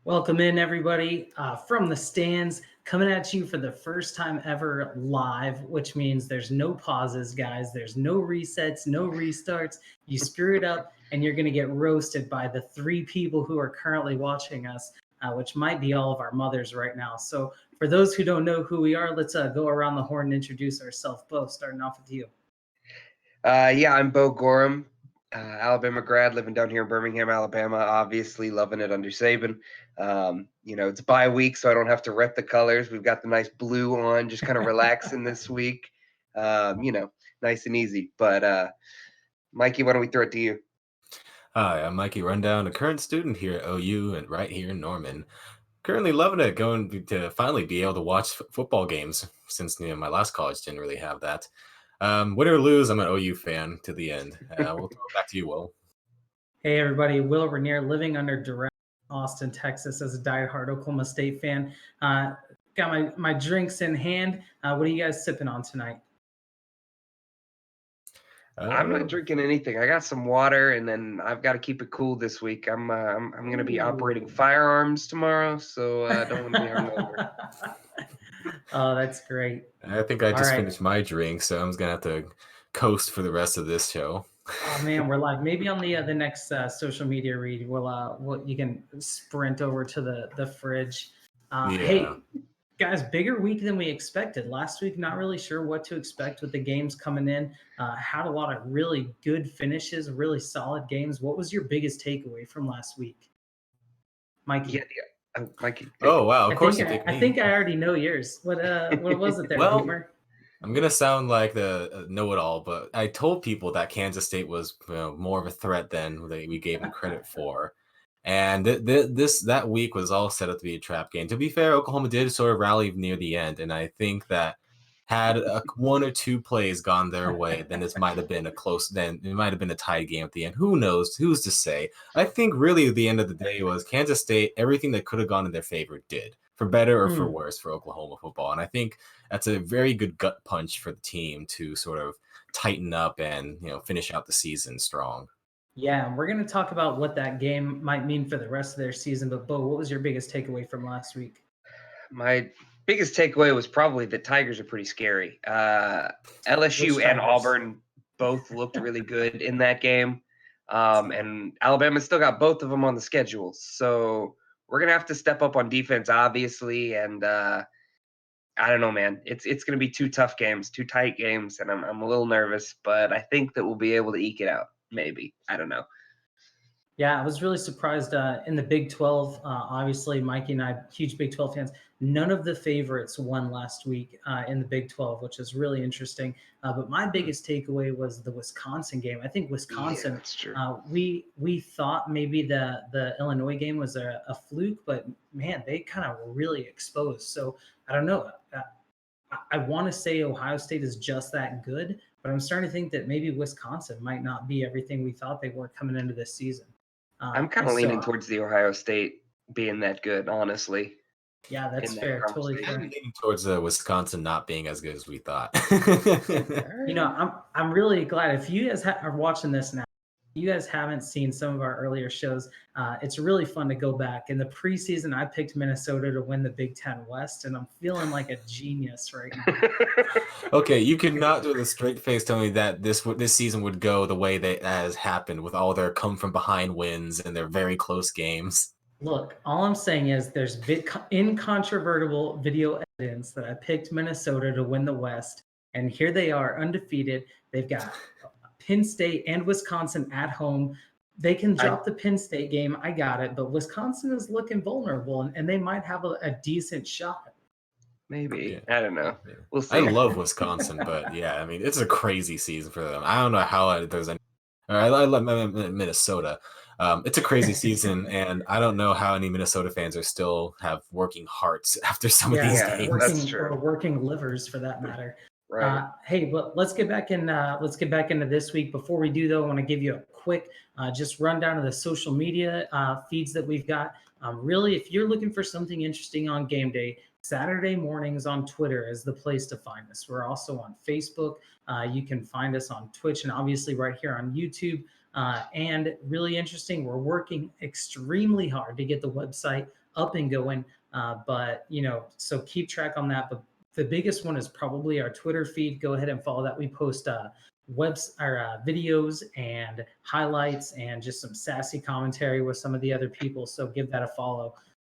Welcome in, everybody, from the stands, coming at you for the first time ever live, which means there's no pauses, guys. There's no resets, no restarts. You screw it up, and you're going to get roasted by the three people who are currently watching us, which might be all of our mothers right now. So, for those who don't know who we are, let's go around the horn and introduce ourselves. Bo, starting off with you. Yeah, I'm Bo Gorham, Alabama grad, living down here in Birmingham, Alabama. Obviously, loving it under Saban. It's bye week, so I don't have to rep the colors. We've got the nice blue on, just kind of relaxing this week. Nice and easy. But Mikey, why don't we throw it to you? Hi, I'm Mikey Rundown, a current student here at OU and right here in Norman. Currently loving it, going to finally be able to watch football games since my last college didn't really have that. Win or lose, I'm an OU fan to the end. We'll throw it back to you, Will. Hey, everybody. Will Rainier, living under duress in Austin, Texas, as a diehard Oklahoma State fan. Got my drinks in hand. What are you guys sipping on tonight? I'm not drinking anything. I got some water, and then I've got to keep it cool this week. I'm going to be operating firearms tomorrow, so I don't want to be hungover. Oh, that's great. I think I just finished my drink, so I'm just going to have to coast for the rest of this show. Oh man, we're live. Maybe on the next social media read, you can sprint over to the fridge. Hey, guys, bigger week than we expected. Last week, not really sure what to expect with the games coming in. Had a lot of really good finishes, really solid games. What was your biggest takeaway from last week, Mikey? Yeah. Mikey. Oh wow! Of course, I think I already know yours. What was it there, Boomer? I'm going to sound like the know-it-all, but I told people that Kansas State was more of a threat than we gave them credit for. And that week was all set up to be a trap game. To be fair, Oklahoma did sort of rally near the end, and I think that had one or two plays gone their way, then it might have been a tie game at the end. Who knows? Who's to say? I think really at the end of the day was Kansas State, everything that could have gone in their favor did, for better or for worse, for Oklahoma football. And I think that's a very good gut punch for the team to sort of tighten up and finish out the season strong. Yeah, and we're going to talk about what that game might mean for the rest of their season. But Bo, what was your biggest takeaway from last week? My biggest takeaway was probably the Tigers are pretty scary. LSU and Auburn both looked really good in that game. And Alabama still got both of them on the schedule. So we're going to have to step up on defense, obviously. And I don't know, man. It's going to be two tough games, two tight games. And I'm a little nervous, but I think that we'll be able to eke it out. Maybe. I don't know. Yeah, I was really surprised in the Big 12. Obviously, Mikey and I, huge Big 12 fans. None of the favorites won last week in the Big 12, which is really interesting. But my biggest takeaway was the Wisconsin game. I think Wisconsin. We thought maybe the Illinois game was a fluke, but man, they kind of were really exposed. So I don't know. I want to say Ohio State is just that good, but I'm starting to think that maybe Wisconsin might not be everything we thought they were coming into this season. I'm kind of leaning towards the Ohio State being that good, honestly. Yeah, that's fair. Totally fair. I'm leaning towards Wisconsin not being as good as we thought. I'm really glad if you guys are watching this now. You guys haven't seen some of our earlier shows. It's really fun to go back. In the preseason, I picked Minnesota to win the Big Ten West, and I'm feeling like a genius right now. Okay, you cannot with a straight face tell me that this season would go the way that has happened with all their come from behind wins and their very close games. Look, all I'm saying is there's incontrovertible video evidence that I picked Minnesota to win the West, and here they are undefeated. They've got Penn State and Wisconsin at home. They can drop the Penn State game. I got it. But Wisconsin is looking vulnerable, and they might have a decent shot. Maybe. Yeah. I don't know. We'll see. I love Wisconsin, but yeah, I mean, it's a crazy season for them. I don't know how there's any. I love Minnesota. It's a crazy season, and I don't know how any Minnesota fans are still have working hearts after some of these games. That's true. Or working livers, for that matter. Right. Hey, but let's get back into this week. Before we do, though, I want to give you a quick just rundown of the social media feeds that we've got. Really, if you're looking for something interesting on game day, Saturday mornings on Twitter is the place to find us. We're also on Facebook. You can find us on Twitch and obviously right here on YouTube. And really interesting, we're working extremely hard to get the website up and going. But so keep track on that. But the biggest one is probably our Twitter feed. Go ahead and follow that. We post videos and highlights and just some sassy commentary with some of the other people. So give that a follow.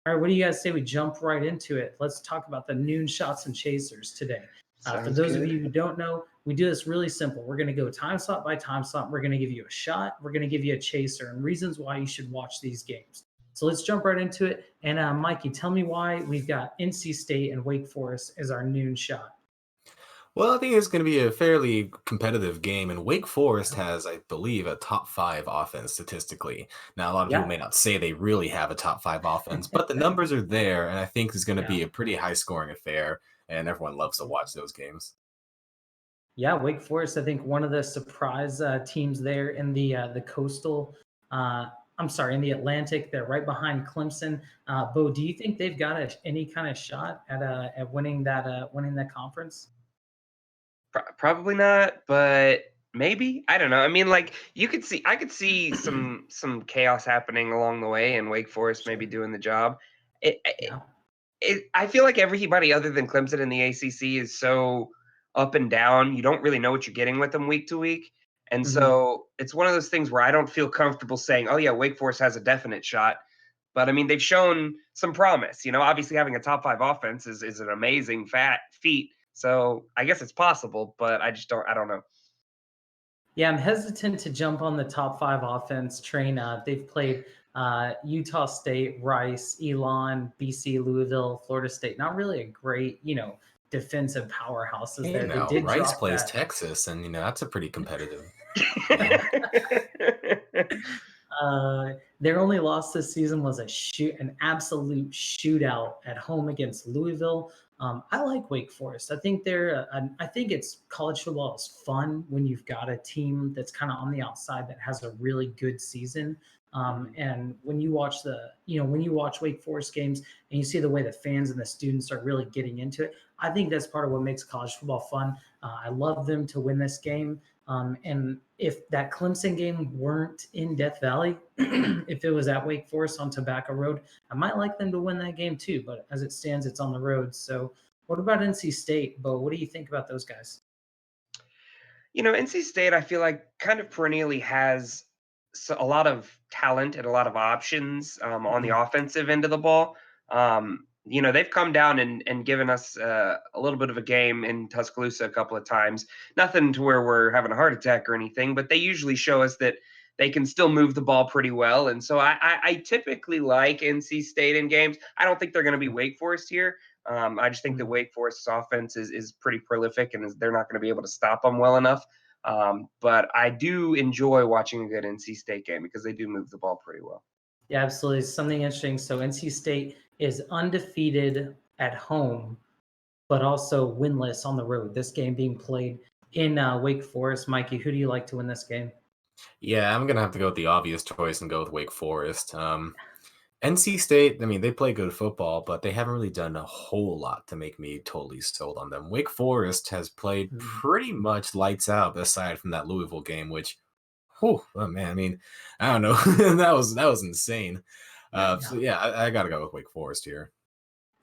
All right, what do you guys say we jump right into it? Let's talk about the noon shots and chasers today. For those of you who don't know, we do this really simple. We're going to go time slot by time slot. We're going to give you a shot. We're going to give you a chaser and reasons why you should watch these games. So let's jump right into it. And Mikey, tell me why we've got NC State and Wake Forest as our noon shot. Well, I think it's going to be a fairly competitive game, and Wake Forest has, I believe, a top 5 offense statistically. Now, a lot of people may not say they really have a top 5 offense, but the numbers are there, and I think it's going to be a pretty high-scoring affair, and everyone loves to watch those games. Yeah, Wake Forest, I think one of the surprise teams there in the coastal. In the Atlantic. They're right behind Clemson. Bo, do you think they've got any kind of shot at winning that conference? Probably not, but maybe. I don't know. I mean, like I could see some chaos happening along the way, and Wake Forest maybe doing the job. I feel like everybody other than Clemson in the ACC is so up and down. You don't really know what you're getting with them week to week. And so it's one of those things where I don't feel comfortable saying, oh, yeah, Wake Forest has a definite shot. But, I mean, they've shown some promise. Obviously having a top 5 offense is an amazing feat. So I guess it's possible, but I don't know. Yeah, I'm hesitant to jump on the top 5 offense train. They've played Utah State, Rice, Elon, BC, Louisville, Florida State. Not really a great, defensive powerhouses there. Now, they did Rice plays Texas, and that's a pretty competitive. Their only loss this season was an absolute shootout at home against Louisville. I like Wake Forest. I think I think it's college football is fun when you've got a team that's kind of on the outside that has a really good season. And when you watch Wake Forest games and you see the way the fans and the students are really getting into it, I think that's part of what makes college football fun. I love them to win this game. And if that Clemson game weren't in Death Valley, if it was at Wake Forest on Tobacco Road, I might like them to win that game too. But as it stands, it's on the road. So what about NC State, Bo? What do you think about those guys? NC State, I feel like kind of perennially has a lot of talent and a lot of options on the offensive end of the ball. They've come down and given us a little bit of a game in Tuscaloosa a couple of times. Nothing to where we're having a heart attack or anything, but they usually show us that they can still move the ball pretty well. And so I typically like NC State in games. I don't think they're going to be Wake Forest here. I just think that Wake Forest's offense is pretty prolific, and they're not going to be able to stop them well enough. But I do enjoy watching a good NC State game because they do move the ball pretty well. Yeah, absolutely. Something interesting. So NC State is undefeated at home, but also winless on the road. This game being played in Wake Forest. Mikey, who do you like to win this game? Yeah, I'm going to have to go with the obvious choice and go with Wake Forest. NC State, I mean, they play good football, but they haven't really done a whole lot to make me totally sold on them. Wake Forest has played pretty much lights out aside from that Louisville game, which, oh man, I mean, I don't know. that was insane. So yeah, I got to go with Wake Forest here.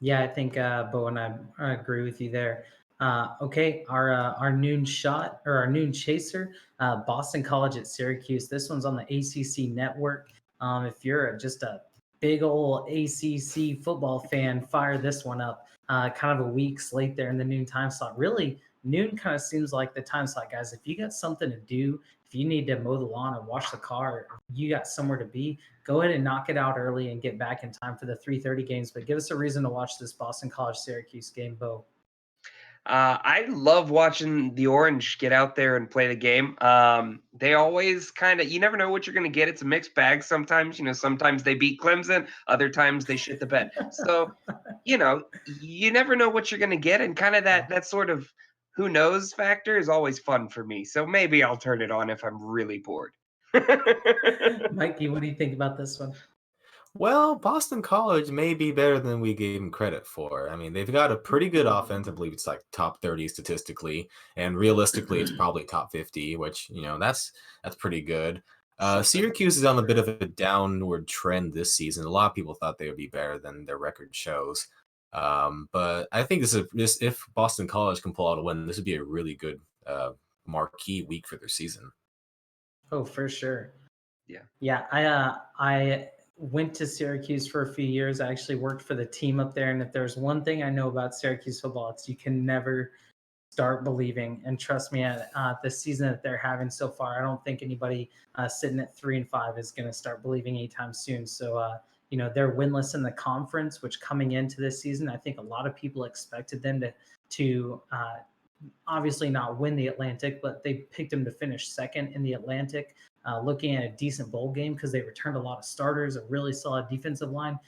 Yeah, I think Bo and I agree with you there. Okay, our noon shot or our noon chaser, Boston College at Syracuse. This one's on the ACC network. If you're just a big old ACC football fan, fire this one up. Kind of a weak slate there in the noon time slot. Really, noon kind of seems like the time slot, guys. If you got something to do, if you need to mow the lawn or wash the car, or you got somewhere to be, go ahead and knock it out early and get back in time for the 3:30 games. But give us a reason to watch this Boston College Syracuse game, Bo. I love watching the Orange get out there and play the game. They always you never know what you're going to get. It's a mixed bag sometimes. Sometimes they beat Clemson. Other times they shit the bed. So, you never know what you're going to get. And kind of that sort of who knows factor is always fun for me. So maybe I'll turn it on if I'm really bored. Mikey, what do you think about this one? Well, Boston College may be better than we gave them credit for. I mean, they've got a pretty good offense. I believe it's like top 30 statistically, and realistically, it's probably top 50, which that's pretty good. Syracuse is on a bit of a downward trend this season. A lot of people thought they would be better than their record shows. But I think if Boston College can pull out a win, this would be a really good marquee week for their season. Oh, for sure. Yeah. Yeah, I went to Syracuse for a few years. I actually worked for the team up there, and if there's one thing I know about Syracuse football, it's you can never start believing. And trust me, the season that they're having so far, I don't think anybody sitting at 3-5 is going to start believing anytime soon. So, they're winless in the conference, which coming into this season, I think a lot of people expected them to obviously not win the Atlantic, but they picked them to finish second in the Atlantic, looking at a decent bowl game because they returned a lot of starters, a really solid defensive line.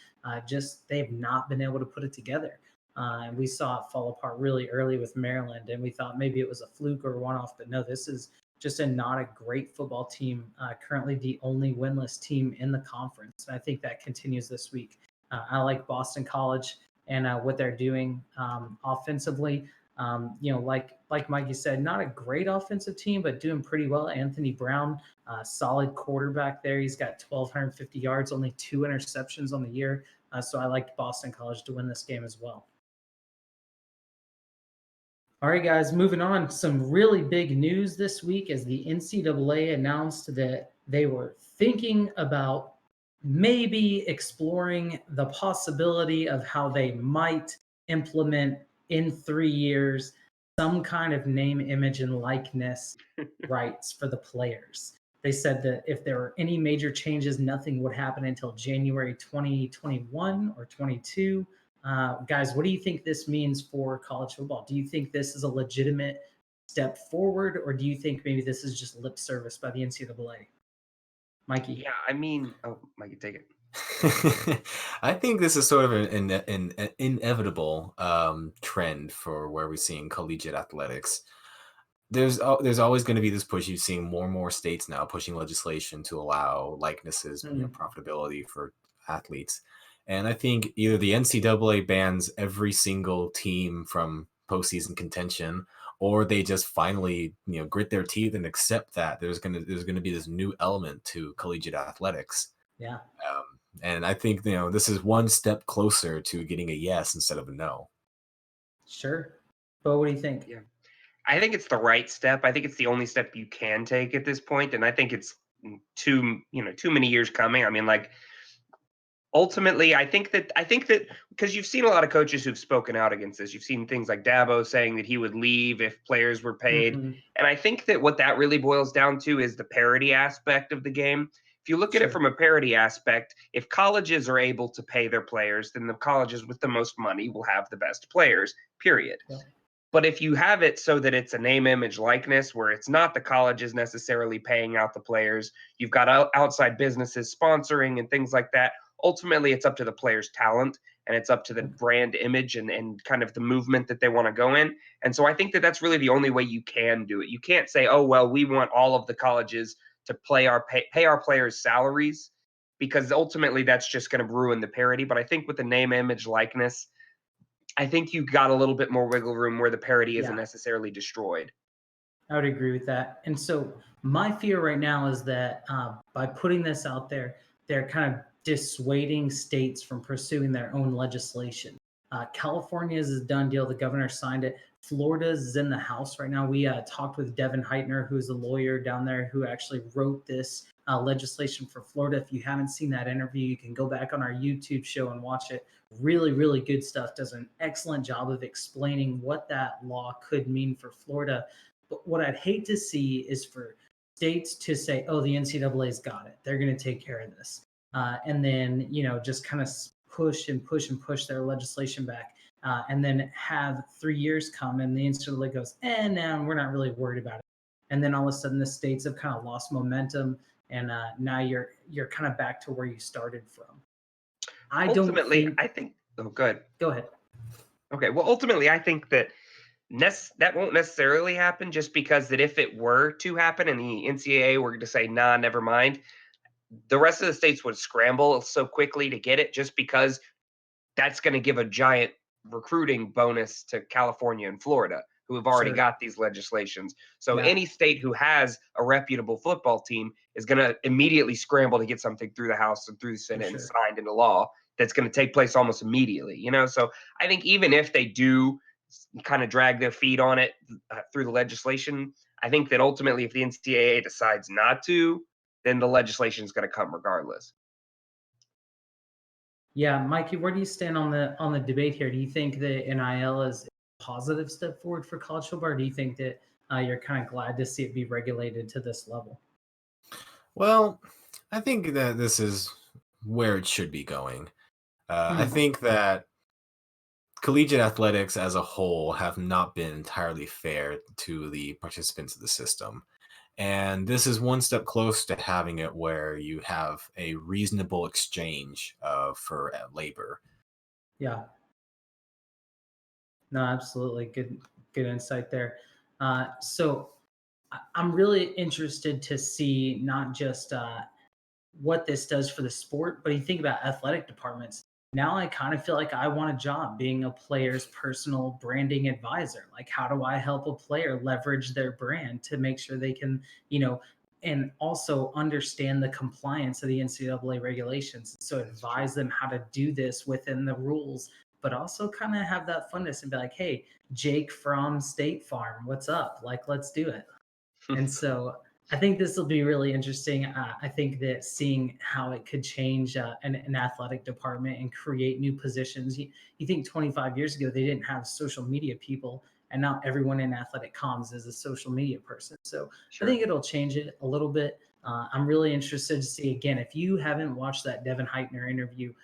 They've not been able to put it together. And we saw it fall apart really early with Maryland, and we thought maybe it was a fluke or a one-off, but no, this is just not a great football team. Currently the only winless team in the conference, and I think that continues this week. I like Boston College and what they're doing offensively. Like Mikey said, not a great offensive team, but doing pretty well. Anthony Brown, solid quarterback there. He's got 1,250 yards, only 2 interceptions on the year. So I liked Boston College to win this game as well. All right, guys, moving on. Some really big news this week as the NCAA announced that they were thinking about maybe exploring the possibility of how they might implement in 3 years some kind of name, image, and likeness rights for the players. They said that if there were any major changes, nothing would happen until January 2021 or 22. Guys, what do you think this means for college football? Do you think this is a legitimate step forward, or do you think maybe this is just lip service by the NCAA? Mikey? Yeah, I mean, Mikey, take it. I think this is sort of an inevitable trend for where we're seeing collegiate athletics. There's always going to be this push. You're seeing more and more states now pushing legislation to allow likenesses, profitability for athletes. And I think either the NCAA bans every single team from postseason contention, or they just finally, grit their teeth and accept that there's gonna be this new element to collegiate athletics. Yeah. And I think this is one step closer to getting a yes instead of a no. Sure. But what do you think? Yeah. I think it's the right step. I think it's the only step you can take at this point, and I think it's too many years coming. I mean, like, ultimately, I think that because you've seen a lot of coaches who've spoken out against this. You've seen things like Dabo saying that he would leave if players were paid. Mm-hmm. And I think that what that really boils down to is the parity aspect of the game. If you look at it from a parity aspect, if colleges are able to pay their players, then the colleges with the most money will have the best players, period. Yeah. But if you have it so that it's a name, image, likeness, where it's not the colleges necessarily paying out the players, you've got outside businesses sponsoring and things like that. Ultimately, it's up to the player's talent, and it's up to the brand image and kind of the movement that they want to go in. And so I think that that's really the only way you can do it. You can't say, oh, well, we want all of the colleges to pay our players' salaries, because ultimately that's just going to ruin the parity. But I think with the name, image, likeness, I think you got a little bit more wiggle room where the parity isn't necessarily destroyed. I would agree with that. And so my fear right now is that by putting this out there, they're kind of dissuading states from pursuing their own legislation. California is a done deal. The governor signed it. Florida is in the House right now. We talked with Devin Heitner, who's a lawyer down there who actually wrote this legislation for Florida. If you haven't seen that interview, you can go back on our YouTube show and watch it. Really, really good stuff. Does an excellent job of explaining what that law could mean for Florida. But what I'd hate to see is for states to say, oh, the NCAA's got it. They're going to take care of this. And then, just kind of push their legislation back. And then have 3 years come and the NCAA goes, no, we're not really worried about it. And then all of a sudden the states have kind of lost momentum. And now you're kind of back to where you started from. I think. Oh, good. Go ahead. Okay. Well, ultimately, I think that that won't necessarily happen, just because that if it were to happen and the NCAA were to say, nah, never mind, the rest of the states would scramble so quickly to get it, just because that's going to give a giant recruiting bonus to California and Florida, who have already Sure. got these legislations. So Yeah. any state who has a reputable football team is going to immediately scramble to get something through the House and through the Senate and sure. signed into law that's going to take place almost immediately. So I think even if they do kind of drag their feet on it through the legislation, I think that ultimately if the NCAA decides not to, then the legislation is going to come regardless. Yeah, Mikey, where do you stand on the debate here? Do you think that NIL is a positive step forward for college football, or do you think that you're kind of glad to see it be regulated to this level? Well, I think that this is where it should be going. I Hmm. think that collegiate athletics as a whole have not been entirely fair to the participants of the system. And this is one step close to having it where you have a reasonable exchange for labor. Yeah. No, absolutely. Good insight there. So I'm really interested to see not just what this does for the sport, but you think about athletic departments. Now I kind of feel like I want a job being a player's personal branding advisor. Like, how do I help a player leverage their brand to make sure they can, and also understand the compliance of the NCAA regulations. So advise them how to do this within the rules, but also kind of have that funness and be like, hey, Jake from State Farm, what's up? Like, let's do it. And so I think this will be really interesting. I think that seeing how it could change an athletic department and create new positions. You think 25 years ago, they didn't have social media people, and now everyone in athletic comms is a social media person. So I think it'll change it a little bit. I'm really interested to see, again, if you haven't watched that Devin Heitner interview,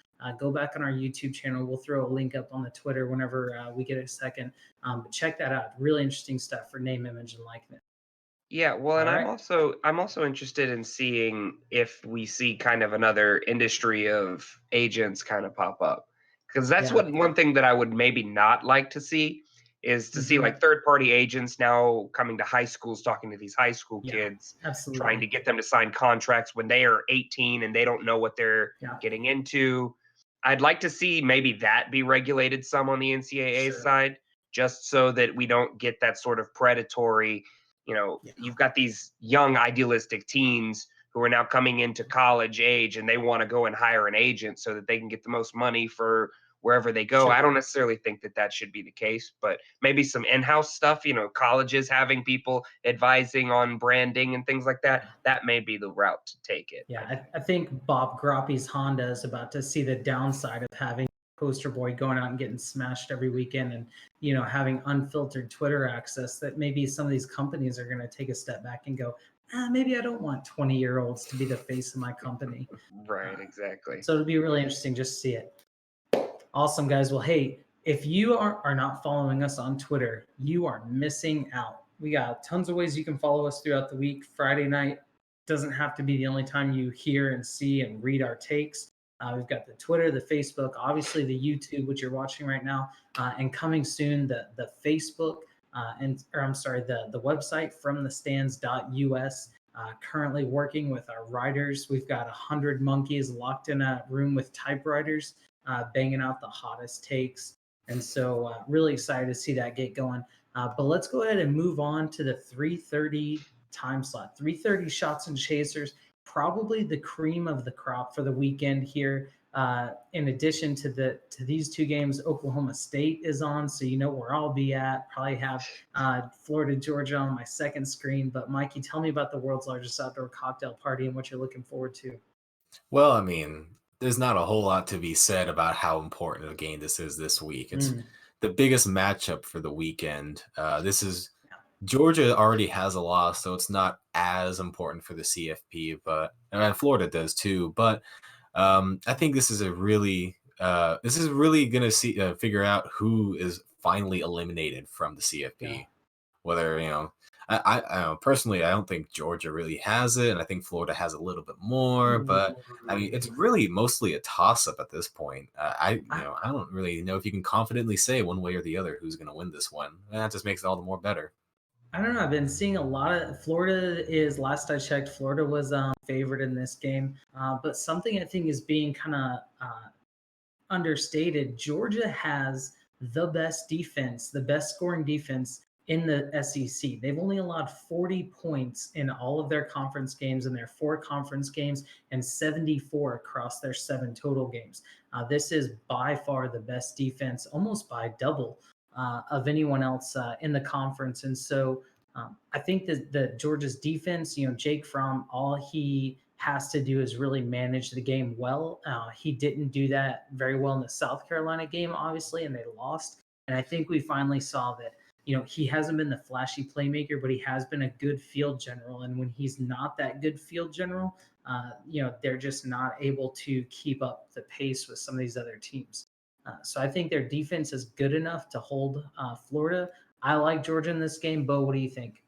go back on our YouTube channel. We'll throw a link up on the Twitter whenever we get a second. But check that out. Really interesting stuff for name, image, and likeness. Yeah, well, All and right. I'm also interested in seeing if we see kind of another industry of agents kind of pop up. Because that's Yeah. one thing that I would maybe not like to see is to see Mhm. like third party agents now coming to high schools talking to these high school Yeah, kids, trying to absolutely. get them to sign contracts when they are 18 and they don't know what they're Yeah, getting into. I'd like to see maybe that be regulated some on the NCAA sure. side, just so that we don't get that sort of predatory. Yeah, You've got these young idealistic teens who are now coming into college age and they want to go and hire an agent so that they can get the most money for wherever they go. I sure. don't necessarily think that that should be the case, but maybe some in-house stuff, colleges having people advising on branding and things like that, Yeah. that may be the route to take it, I Yeah, think. I think Bob Groppi's Honda is about to see the downside of having poster boy going out and getting smashed every weekend and, having unfiltered Twitter access, that maybe some of these companies are going to take a step back and go, maybe I don't want 20-year-olds to be the face of my company. Right, Uh, exactly. so it'll be really interesting just to see it. Awesome, guys. Well, hey, if you are not following us on Twitter, you are missing out. We got tons of ways you can follow us throughout the week. Friday night doesn't have to be the only time you hear and see and read our takes. We've got the Twitter, the Facebook, obviously the YouTube, which you're watching right now, and coming soon the Facebook the website fromthestands.us. Currently working with our writers. We've got 100 monkeys locked in a room with typewriters, banging out the hottest takes. And so really excited to see that get going. But let's go ahead and move on to the 3:30 time slot. 3:30 shots and chasers, probably the cream of the crop for the weekend here. In addition to these two games, Oklahoma State is on, so you know where I'll be at. Probably have Florida, Georgia on my second screen. But Mikey, tell me about the world's largest outdoor cocktail party and what you're looking forward to. Well, I mean, there's not a whole lot to be said about how important a game this is this week. It's Mm, the biggest matchup for the weekend. This is Georgia already has a loss, so it's not as important for the CFP, but and Florida does too. But I think this is really gonna figure out who is finally eliminated from the yeah. CFP. Whether I don't know, personally, I don't think Georgia really has it, and I think Florida has a little bit more. But I mean, it's really mostly a toss up at this point. I don't really know if you can confidently say one way or the other who's going to win this one. And that just makes it all the more better. I don't know. I've been seeing a lot of Florida is last I checked, Florida was favored in this game. But something I think is being kind of understated. Georgia has the best defense, the best scoring defense in the SEC. They've only allowed 40 points in all of their conference games, in their 4 conference games, and 74 across their 7 total games. This is by far the best defense, almost by double of anyone else in the conference. And so I think that the Georgia's defense, Jake Fromm, all he has to do is really manage the game well. He didn't do that very well in the South Carolina game, obviously, and they lost. And I think we finally saw that, he hasn't been the flashy playmaker, but he has been a good field general. And when he's not that good field general, they're just not able to keep up the pace with some of these other teams. So I think their defense is good enough to hold Florida. I like Georgia in this game. Bo, what do you think?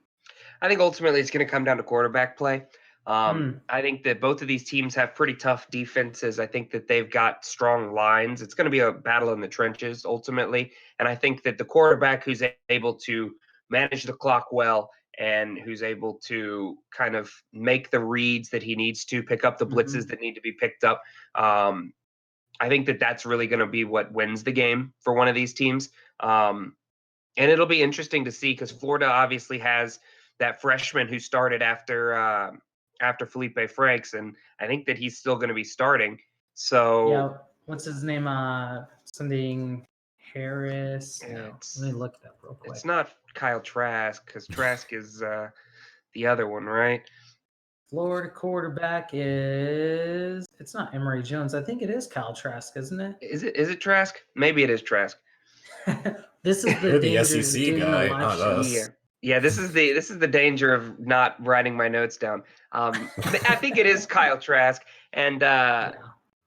I think ultimately it's going to come down to quarterback play. I think that both of these teams have pretty tough defenses. I think that they've got strong lines. It's going to be a battle in the trenches ultimately. And I think that the quarterback who's able to manage the clock well and who's able to kind of make the reads that he needs to, pick up the blitzes that need to be picked up. I think that that's really going to be what wins the game for one of these teams. And it'll be interesting to see because Florida obviously has that freshman who started after Felipe Franks, and I think that he's still going to be starting. So yeah, what's his name? Something Harris. No, let me look it up real quick. It's not Kyle Trask because Trask is the other one, right? Florida quarterback is, it's not Emory Jones. I think it is Kyle Trask, isn't it? Is it Trask? Maybe it is Trask. This is the You're danger the of SEC doing guy, a live not show. us. Yeah, this is the danger of not writing my notes down. I think it is Kyle Trask, and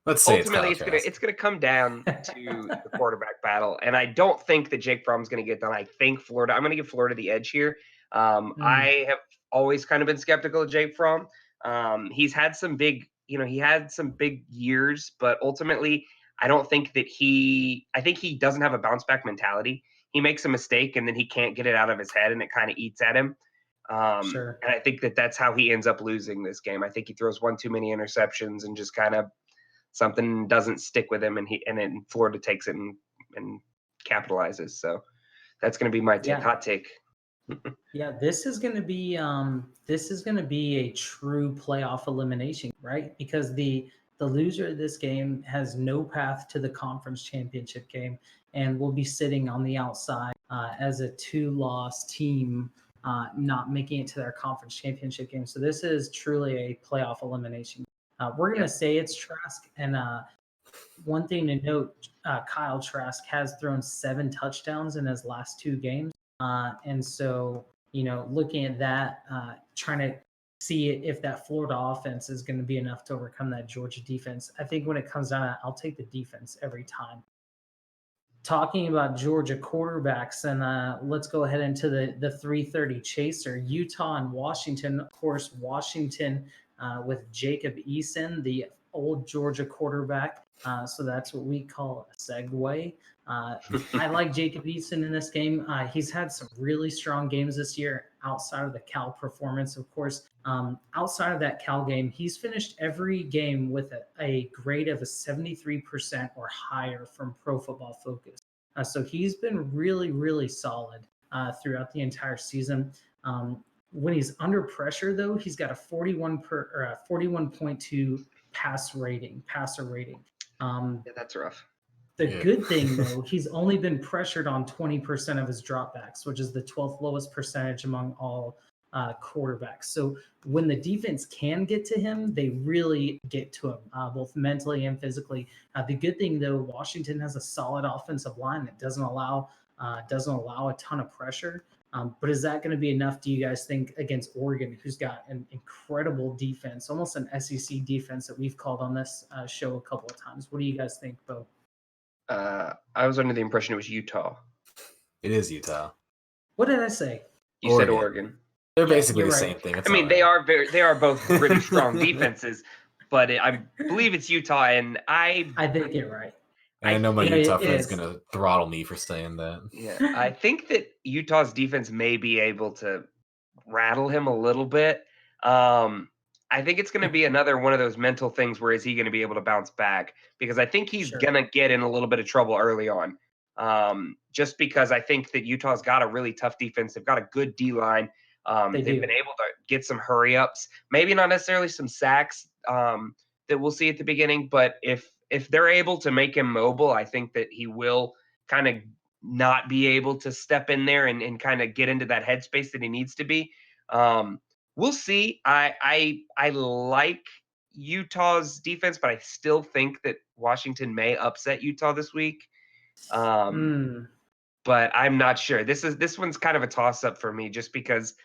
Let's say ultimately it's gonna come down to the quarterback battle. And I don't think that Jake Fromm's gonna get done. I think Florida. I'm gonna give Florida the edge here. I have always kind of been skeptical of Jake Fromm. He's had some big, he had some big years, but ultimately, I don't think that I think he doesn't have a bounce back mentality. He makes a mistake and then he can't get it out of his head and it kind of eats at him. Sure. And I think that that's how he ends up losing this game. I think he throws one too many interceptions and just kind of something doesn't stick with him, and then Florida takes it and capitalizes. So that's going to be my hot take. Yeah, this is going to be a true playoff elimination, right? Because the loser of this game has no path to the conference championship game, and will be sitting on the outside as a 2-loss team, not making it to their conference championship game. So this is truly a playoff elimination. We're going to say it's Trask, and one thing to note, Kyle Trask has thrown 7 touchdowns in his last 2 games. And so, looking at that, trying to see if that Florida offense is going to be enough to overcome that Georgia defense. I think when it comes down to it, I'll take the defense every time. Talking about Georgia quarterbacks, and let's go ahead into the 3:30 chaser. Utah and Washington. Of course, Washington with Jacob Eason, the old Georgia quarterback. So that's what we call a segue. I like Jacob Eason in this game. He's had some really strong games this year outside of the Cal performance, of course. Outside of that Cal game, he's finished every game with a grade of a 73% or higher from Pro Football Focus. So he's been really, really solid throughout the entire season. When he's under pressure, though, he's got a 41.2 passer rating. Yeah, that's rough. The good thing, though, he's only been pressured on 20% of his dropbacks, which is the 12th lowest percentage among all quarterbacks. So when the defense can get to him, they really get to him, both mentally and physically. The good thing, though, Washington has a solid offensive line that doesn't allow a ton of pressure. But is that going to be enough, do you guys think, against Oregon, who's got an incredible defense, almost an SEC defense that we've called on this show a couple of times? What do you guys think, Bo? I was under the impression it was Utah. It is Utah. What did I say? You said Oregon. They're basically the same thing. I mean, they are both really strong defenses, but I believe it's Utah, and I think you're right. And I know my Utah friend's going to throttle me for saying that. Yeah, I think that Utah's defense may be able to rattle him a little bit. I think it's going to be another one of those mental things where is he going to be able to bounce back? Because I think he's going to get in a little bit of trouble early on. just because I think that Utah's got a really tough defense. They've got a good D-line. They've been able to get some hurry-ups, maybe not necessarily some sacks that we'll see at the beginning, but if they're able to make him mobile, I think that he will kind of not be able to step in there and kind of get into that headspace that he needs to be. We'll see. I like Utah's defense, but I still think that Washington may upset Utah this week. But I'm not sure. This one's kind of a toss-up for me, just because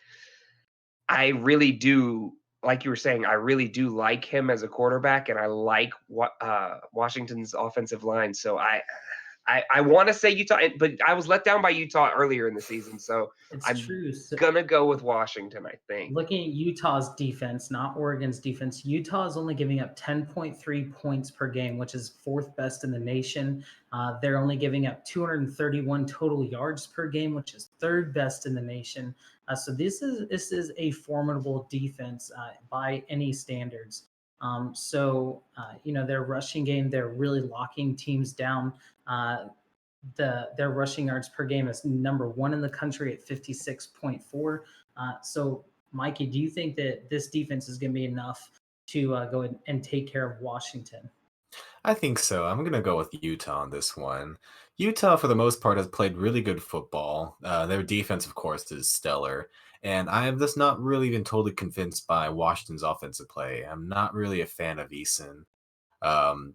I really do, like you were saying, I really do like him as a quarterback, and I like Washington's offensive line. So I want to say Utah, but I was let down by Utah earlier in the season, so I'm gonna go with Washington, I think. Looking at Utah's defense, not Oregon's defense, Utah is only giving up 10.3 points per game, which is 4th best in the nation. They're only giving up 231 total yards per game, which is 3rd best in the nation. So this is a formidable defense by any standards. Their rushing game, they're really locking teams down. Their rushing yards per game is number 1 in the country at 56.4. So, Mikey, do you think that this defense is going to be enough to go and take care of Washington? I think so. I'm going to go with Utah on this one. Utah, for the most part, has played really good football. Their defense, of course, is stellar. And I am just not really been totally convinced by Washington's offensive play. I'm not really a fan of Eason. I'm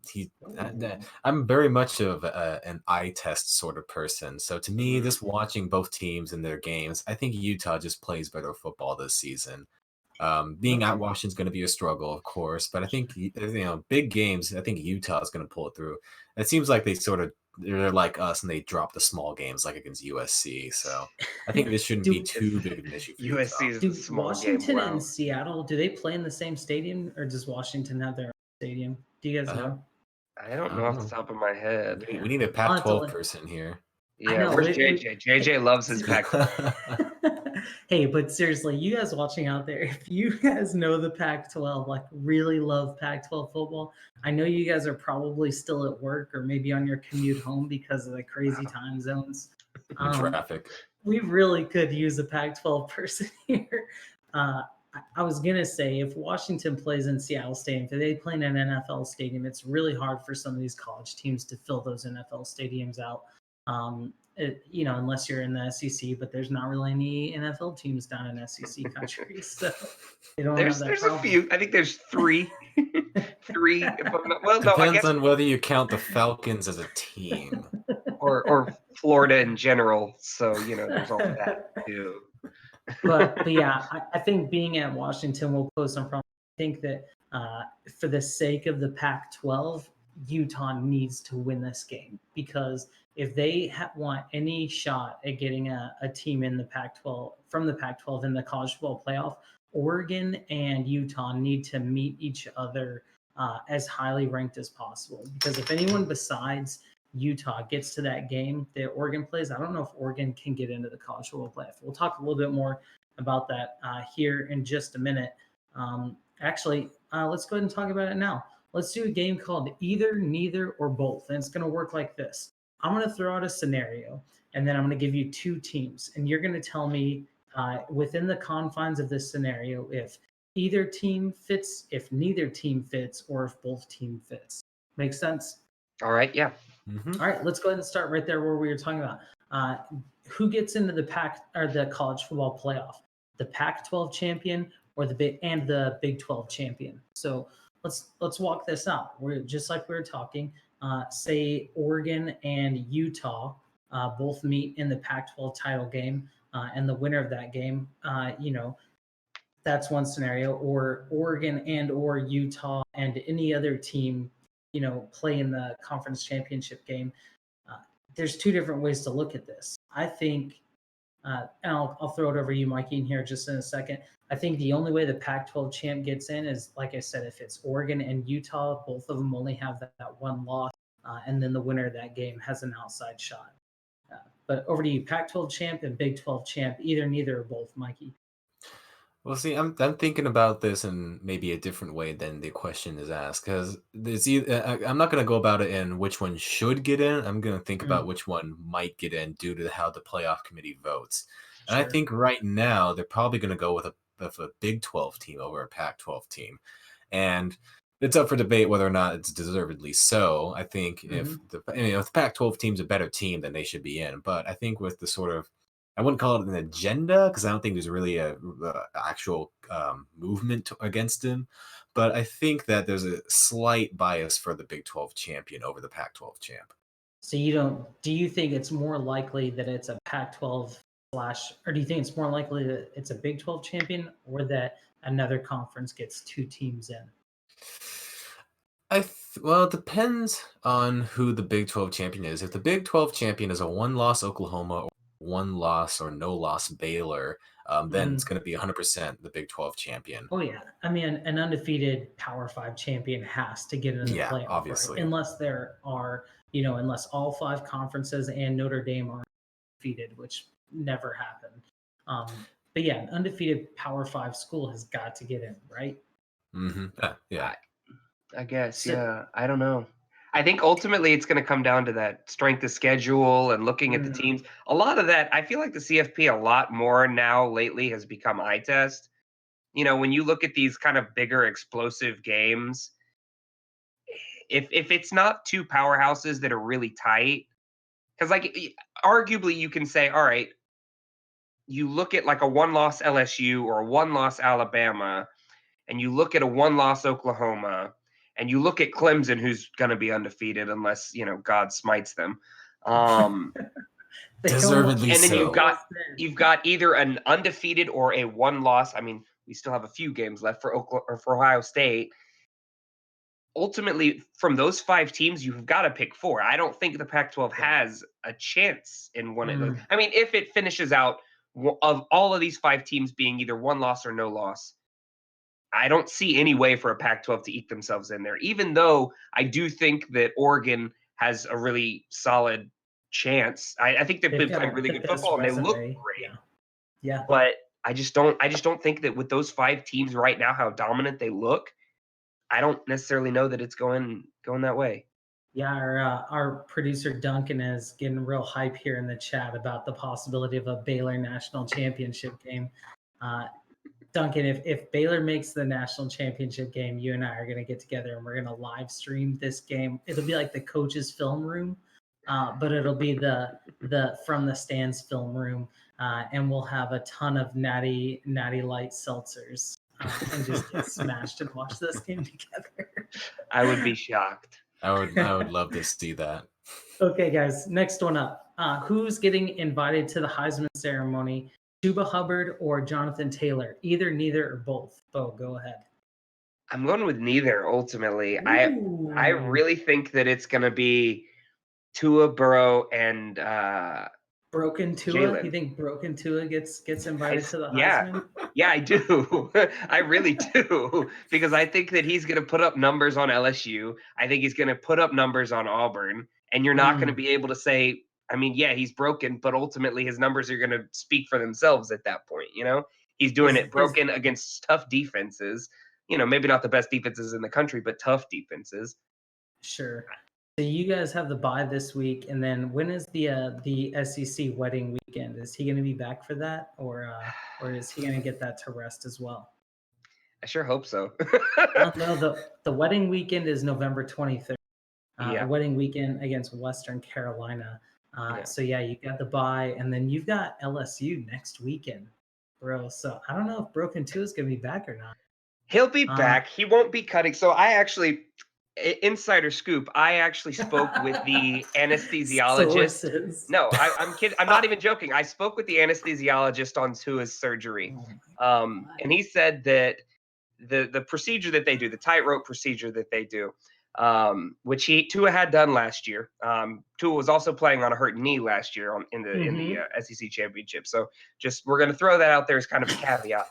very much of an eye test sort of person. So to me, just watching both teams in their games, I think Utah just plays better football this season. Being at Washington's going to be a struggle, of course, but I think big games, I think Utah is going to pull it through. It seems like they're like us and they drop the small games like against USC. So I think this shouldn't be too big of an issue for USC Utah. is a small Washington game. and Seattle, do they play in the same stadium, or does Washington have their own stadium? Do you guys know? I don't know off the top of my head. We need a Pac-12 person here. Yeah, where's JJ? JJ loves his Pac-12. Hey, but seriously, you guys watching out there, if you guys know the Pac-12, like really love Pac-12 football, I know you guys are probably still at work or maybe on your commute home because of the crazy time zones. Traffic. We really could use a Pac-12 person here. I was going to say, if Washington plays in Seattle Stadium, if they play in an NFL stadium, it's really hard for some of these college teams to fill those NFL stadiums out. Unless you're in the SEC, but there's not really any NFL teams down in SEC countries, so they don't have that There's problem. a few. I think there's 3. 3. Depends on whether you count the Falcons as a team or Florida in general. So there's all that too. But yeah, I think being at Washington will pose some problems. I think that for the sake of the Pac-12, Utah needs to win this game, because if they want any shot at getting a team in the Pac-12 from the Pac-12 in the college football playoff, Oregon and Utah need to meet each other as highly ranked as possible. Because if anyone besides Utah gets to that game that Oregon plays, I don't know if Oregon can get into the college football playoff. We'll talk a little bit more about that here in just a minute. Let's go ahead and talk about it now. Let's do a game called Either, Neither, or Both. And it's going to work like this. I'm going to throw out a scenario, and then I'm going to give you 2 teams. And you're going to tell me within the confines of this scenario if either team fits, if neither team fits, or if both team fits. Make sense? All right, yeah. Mm-hmm. All right, let's go ahead and start right there where we were talking about. Who gets into the college football playoff? The Pac-12 champion or the Big 12 champion? So let's walk this out. We're just like we were talking. Say Oregon and Utah both meet in the Pac-12 title game, and the winner of that game, that's one scenario. Or Oregon and or Utah and any other team, play in the conference championship game. There's 2 different ways to look at this. I think, and I'll throw it over to you, Mikey, in here just in a second. I think the only way the Pac-12 champ gets in is, like I said, if it's Oregon and Utah, both of them only have that one loss, and then the winner of that game has an outside shot. But over to you, Pac-12 champ and Big 12 champ, either, neither, or both, Mikey. Well, see, I'm thinking about this in maybe a different way than the question is asked, because I'm not going to go about it in which one should get in. I'm going to think about Mm, which one might get in due to how the playoff committee votes. And I sure. think right now they're probably going to go with a Big 12 team over a Pac-12 team, and it's up for debate whether or not it's deservedly so. I think if Hmm. if the Pac-12 team's a better team, then they should be in. But I think with the sort of I wouldn't call it an agenda because I don't think there's really a actual movement against him. But I think that there's a slight bias for the Big 12 champion over the Pac-12 champ. So you don't, do you think it's more likely that it's a Pac-12 slash, or do you think it's more likely that it's a Big 12 champion or that another conference gets two teams in? Well, it depends on who the Big 12 champion is. If the Big 12 champion is a one-loss Oklahoma or one-loss or no-loss Baylor, then it's Mhm. going to be 100% the Big 12 champion. Oh yeah, I mean, an undefeated Power Five champion has to get in the Yeah, playoff, right? obviously. Unless there are, unless all five conferences and Notre Dame are defeated, which never happened. But yeah, an undefeated Power Five school has got to get in, right? Yeah. I, I guess, So, yeah. I don't know. I think ultimately it's going to come down to that strength of schedule and looking at the mm, teams. A lot of that, I feel like the CFP a lot more now lately has become eye test. When you look at these kind of bigger explosive games, if it's not two powerhouses that are really tight, because arguably you can say, all right, you look at like a one-loss LSU or a one-loss Alabama, and you look at a one-loss Oklahoma, and you look at Clemson, who's going to be undefeated unless God smites them. they almost, Deservedly And then they you've so. got almost did. you've got either an undefeated or a one-loss. I mean, we still have a few games left for Ohio State. Ultimately, from those five teams, you've got to pick four. I don't think the Pac-12 Yeah. has a chance in one of those. Mm. I mean, if it finishes out of all of these five teams being either one loss or no loss, I don't see any way for a Pac-12 to eke themselves in there. Even though I do think that Oregon has a really solid chance. I think they've They've been got playing really the good best football and they look resume. great. Yeah. Yeah. But I just don't think that with those five teams right now, how dominant they look, I don't necessarily know that it's going that way. Yeah, our producer Duncan is getting real hype here in the chat about the possibility of a Baylor national championship game. Uh, Duncan, if Baylor makes the national championship game, you and I are going to get together and we're going to live stream this game. It'll be like the coach's film room, but it'll be the from the stands film room, and we'll have a ton of natty light seltzers and just get smashed and watch this game together. I would be shocked. I would love to see that. Okay, guys, next one up. Who's getting invited to the Heisman ceremony? Chuba Hubbard or Jonathan Taylor? Either, neither, or both. Bo, go ahead. I'm going with neither ultimately. I Ooh. really think that it's going to be Tua, Burrow, and Broken Tua? You Jalen. think Broken Tua gets invited to the Yeah. Heisman? Yeah, I do. I really do. Because I think that he's going to put up numbers on LSU. I think he's going to put up numbers on Auburn. And you're not going to Mm. be able to say, I mean, yeah, he's broken, but ultimately his numbers are going to speak for themselves at that point. He's doing it Is broken against tough defenses. Maybe not the best defenses in the country, but tough defenses. sure. So you guys have the bye this week, and then when is the SEC wedding weekend? Is he going to be back for that, or is he going to get that to rest as well? I sure hope so. Well, no, the wedding weekend is November 23rd. A Yeah. wedding weekend against Western Carolina. Yeah. So yeah, you got the bye, and then you've got LSU next weekend, bro. So I don't know if Broken Two is gonna be back or not. He'll be Uh, back. He won't be cutting. So insider scoop, I actually spoke with the anesthesiologist. sources. No, I'm kidding. I'm not even joking. I spoke with the anesthesiologist on Tua's surgery. Oh And he said that the procedure that they do, the tightrope procedure that they do, which Tua had done last year. Tua was also playing on a hurt knee last year in the SEC championship. So just we're going to throw that out there as kind of a caveat.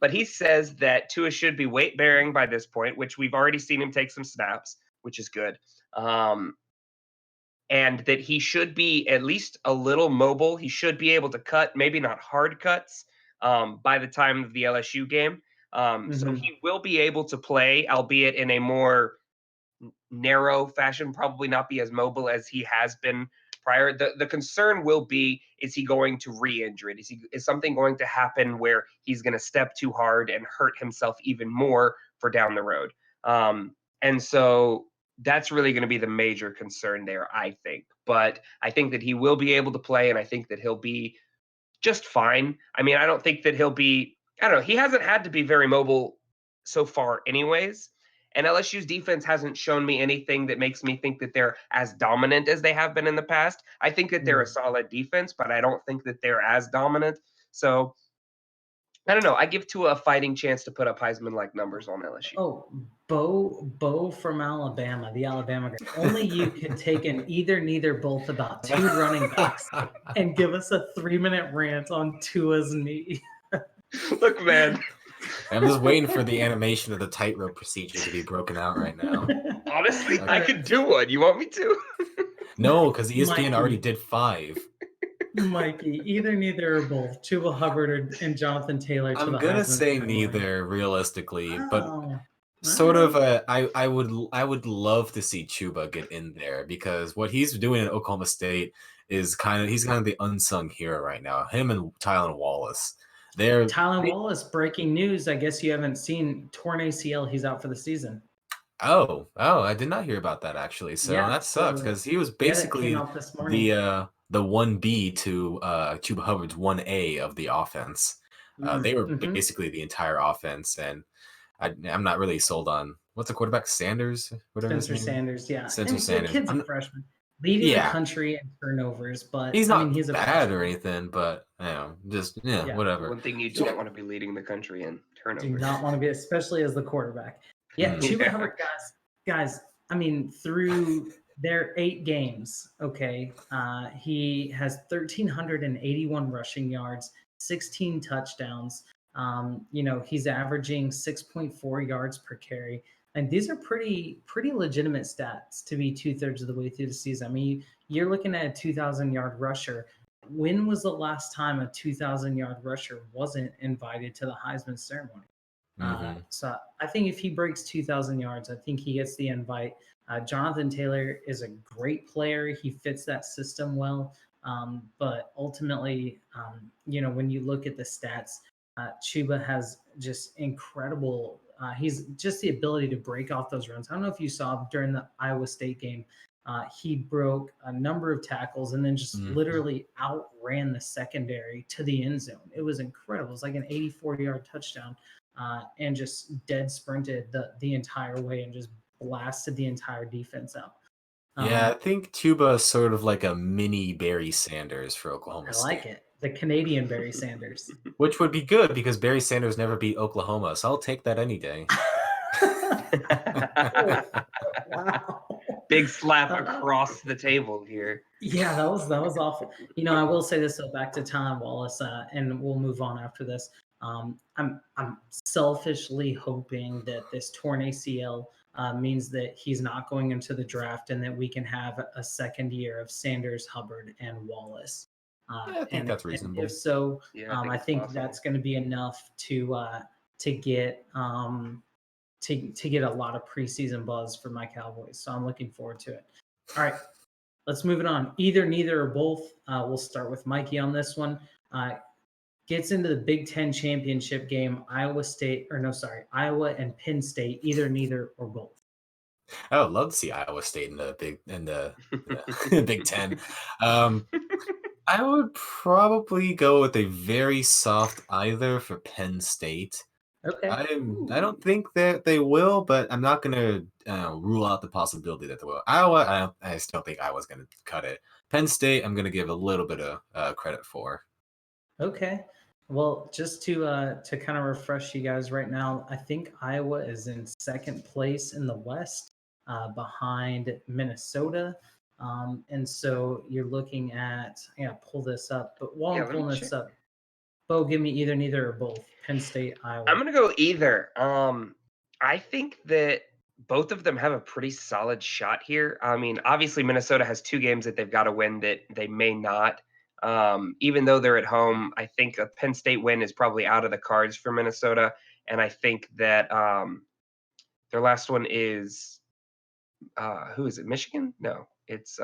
But he says that Tua should be weight bearing by this point, which we've already seen him take some snaps, which is good. And that he should be at least a little mobile. He should be able to cut, maybe not hard cuts, by the time of the LSU game. So he will be able to play, albeit in a more narrow fashion, probably not be as mobile as he has been prior. The concern will be, is he going to re-injure it? Is something going to happen where he's going to step too hard and hurt himself even more for down the road? And so that's really going to be the major concern there, I think. But I think that he will be able to play, and I think that he'll be just fine. I mean, I don't think that he'll be, I don't know, he hasn't had to be very mobile so far anyways. And LSU's defense hasn't shown me anything that makes me think that they're as dominant as they have been in the past. I think that they're a solid defense, but I don't think that they're as dominant. So I don't know. I give Tua a fighting chance to put up Heisman-like numbers on LSU. Oh, Bo from Alabama, the Alabama guy. Only you could take an either, neither, both about two running backs and give us a 3-minute rant on Tua's knee. Look, man. I'm just waiting for the animation of the tightrope procedure to be broken out right now. Honestly, I could do one. You want me to? No, because ESPN already did 5. Mikey, either, neither, or both. Chuba Hubbard and Jonathan Taylor. I'm gonna say neither, realistically, but sort of. I would love to see Chuba get in there, because what he's doing in Oklahoma State is he's kind of the unsung hero right now. Him and Tylan Wallace. Wallace, breaking news. I guess you haven't seen, torn ACL. He's out for the season. Oh, I did not hear about that, actually. So that sucks, because he was basically the 1B to Chuba Hubbard's 1A of the offense. They were basically the entire offense, and I'm not really sold on, what's the quarterback, Sanders? Spencer Sanders, yeah. Spencer Sanders. The kid's a freshman, leading the country in turnovers, but he's not he's bad or anything, but whatever. One thing you don't want to be leading the country in turnovers. Do not want to be, especially as the quarterback. Yeah, Chuba Hubbard, guys. I mean, through their 8 games, he has 1,381 rushing yards, 16 touchdowns. He's averaging 6.4 yards per carry, and these are pretty legitimate stats to be 2/3 of the way through the season. I mean, you're looking at a 2,000-yard rusher. When was the last time a 2,000-yard rusher wasn't invited to the Heisman ceremony? So I think if he breaks 2,000 yards, I think he gets the invite. Jonathan Taylor is a great player. He fits that system well. But ultimately, when you look at the stats, Chuba has just incredible. He's just the ability to break off those runs. I don't know if you saw during the Iowa State game, he broke a number of tackles and then just literally outran the secondary to the end zone. It was incredible. It was like an 84-yard touchdown. And just dead sprinted the entire way and just blasted the entire defense out. I think Chuba is sort of like a mini Barry Sanders for Oklahoma State. I like it. The Canadian Barry Sanders. Which would be good, because Barry Sanders never beat Oklahoma, so I'll take that any day. Wow. Big slap across the table here. Yeah, that was awful. I will say this, back to Tylan Wallace, and we'll move on after this. I'm selfishly hoping that this torn ACL means that he's not going into the draft, and that we can have a second year of Sanders, Hubbard, and Wallace. I think that's reasonable. If so, I think that's going to be enough to get to get a lot of preseason buzz for my Cowboys. So I'm looking forward to it. All right, let's move it on. Either, neither, or both. We'll start with Mikey on this one. Gets into the Big Ten championship game, Iowa and Penn State, either, neither, or both. I would love to see Iowa State in the Big Ten. I would probably go with a very soft either for Penn State. Okay. I don't think that they will, but I'm not going to rule out the possibility that they will. Iowa, I still think Iowa's going to cut it. Penn State, I'm going to give a little bit of credit for. Okay. Well, just to kind of refresh you guys right now, I think Iowa is in second place in the West, behind Minnesota. And so you're looking at, pull this up. But while I'm pulling this up, Bo, give me either, neither, or both. Penn State, Iowa. I'm going to go either. I think that both of them have a pretty solid shot here. I mean, obviously Minnesota has 2 games that they've got to win that they may not. Even though they're at home, I think a Penn State win is probably out of the cards for Minnesota. And I think that their last one is who is it? Michigan? No, it's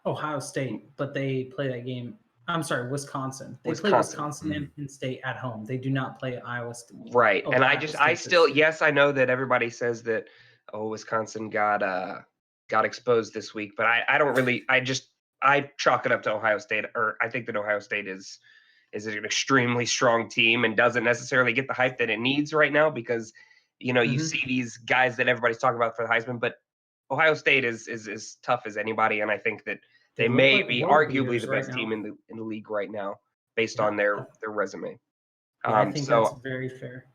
Ohio State, but they play that game. I'm sorry, Wisconsin. They play Wisconsin. Wisconsin and Penn State at home. They do not play Iowa State. Right. And I Ohio State still, this yes, I know that everybody says that, oh, Wisconsin got exposed this week, but I don't really, I chalk it up to Ohio State, or I think that Ohio State is an extremely strong team and doesn't necessarily get the hype that it needs right now because, you know, you see these guys that everybody's talking about for the Heisman, but Ohio State is tough as anybody, and I think that they look may like be world arguably beaters the right best team now. in the league right now based on their resume. Yeah, I think that's very fair.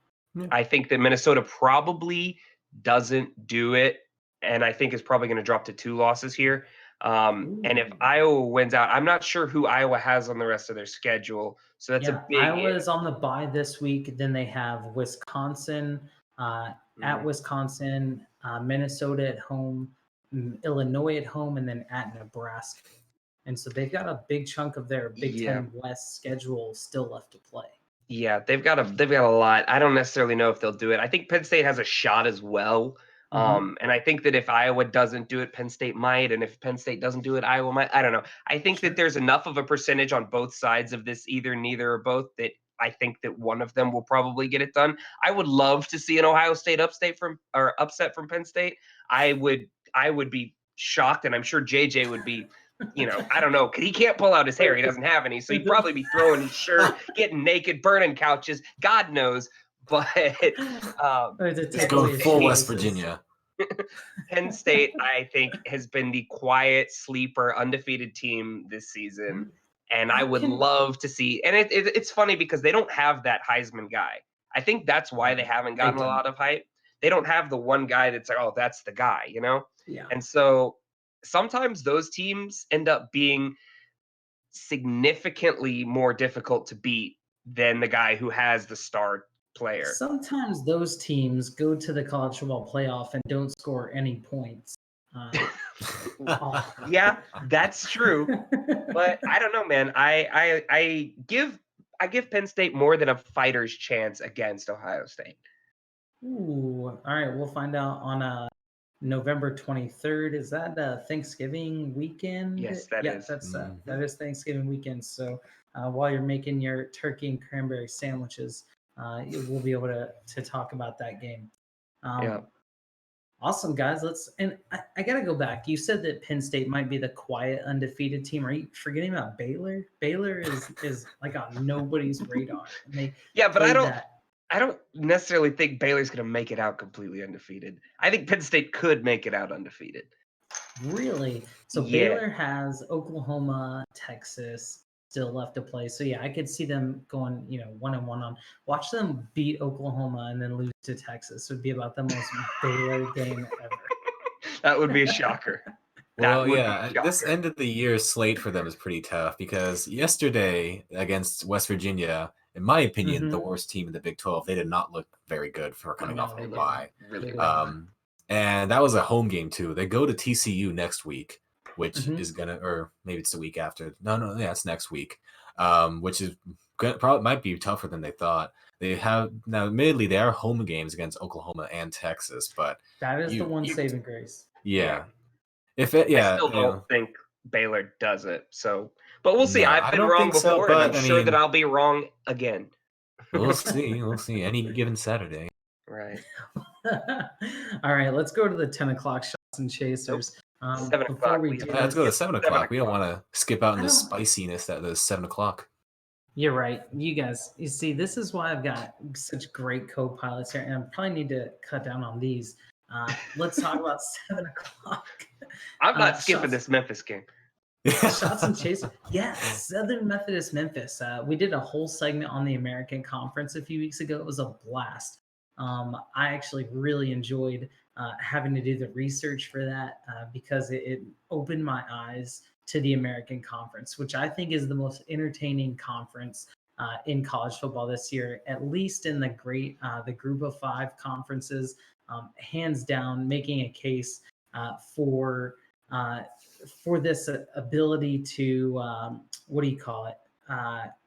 I think that Minnesota probably doesn't do it, and I think is probably going to drop to 2 losses here. And if Iowa wins out, I'm not sure who Iowa has on the rest of their schedule, so that's a big. Iowa is on the bye this week. Then they have Wisconsin at Wisconsin, Minnesota at home, Illinois at home, and then at Nebraska. And so they've got a big chunk of their Big Ten West schedule still left to play. Yeah, they've got a lot. I don't necessarily know if they'll do it. I think Penn State has a shot as well. And I think that if Iowa doesn't do it, Penn State might. And if Penn State doesn't do it, Iowa might. I don't know. I think that there's enough of a percentage on both sides of this, either, neither, or both, that I think that one of them will probably get it done. I would love to see an Ohio State upset from Penn State. I would be shocked, and I'm sure JJ would be. You know, I don't know. He can't pull out his hair. He doesn't have any. So he'd probably be throwing his shirt, getting naked, burning couches. God knows. But let's go full West Virginia. Penn State, I think, has been the quiet sleeper, undefeated team this season. And I would love to see. And it's funny because they don't have that Heisman guy. I think that's why they haven't gotten a lot of hype. They don't have the one guy that's like, oh, that's the guy, you know? Yeah. And so sometimes those teams end up being significantly more difficult to beat than the guy who has the star player. Sometimes those teams go to the college football playoff and don't score any points. Yeah, that's true. But I don't know, man. I give Penn State more than a fighter's chance against Ohio State. Ooh, all right. We'll find out on November 23rd. Is that Thanksgiving weekend? Yes, that is. That is Thanksgiving weekend. So while you're making your turkey and cranberry sandwiches, we'll be able to talk about that game. Awesome, guys. I got to go back. You said that Penn State might be the quiet, undefeated team. Are you forgetting about Baylor? Baylor is like on nobody's radar. But I don't necessarily think Baylor's going to make it out completely undefeated. I think Penn State could make it out undefeated. Really? So Baylor has Oklahoma, Texas still left to play. So I could see them going, 1-1 on. Watch them beat Oklahoma and then lose to Texas. It would be about the most Baylor game ever. That would be a shocker. Well, this end of the year slate for them is pretty tough because yesterday against West Virginia, in my opinion, the worst team in the Big 12. They did not look very good for coming off a bye. Really. And that was a home game too. They go to TCU next week, which is gonna, or maybe it's the week after. No, it's next week. Which is probably might be tougher than they thought. They have now, admittedly, they are home games against Oklahoma and Texas, but that is the one saving grace. Yeah. I still don't think Baylor does it. So, but we'll see. I've been wrong before, and I'm sure that I'll be wrong again. We'll see. Any given Saturday. Right. All right. Let's go to the 10 o'clock shots and chasers. 7 o'clock. Let's go to 7 o'clock. We don't want to skip out in the spiciness that is 7 o'clock. You're right. You guys, you see, this is why I've got such great co-pilots here, and I probably need to cut down on these. Let's talk about 7 o'clock. I'm not skipping this Memphis game. Shots and chase. Yeah, Southern Methodist Memphis. We did a whole segment on the American Conference a few weeks ago. It was a blast. I actually really enjoyed having to do the research for that because it opened my eyes to the American Conference, which I think is the most entertaining conference in college football this year, at least in the Group of Five conferences. Hands down, making a case for for this ability to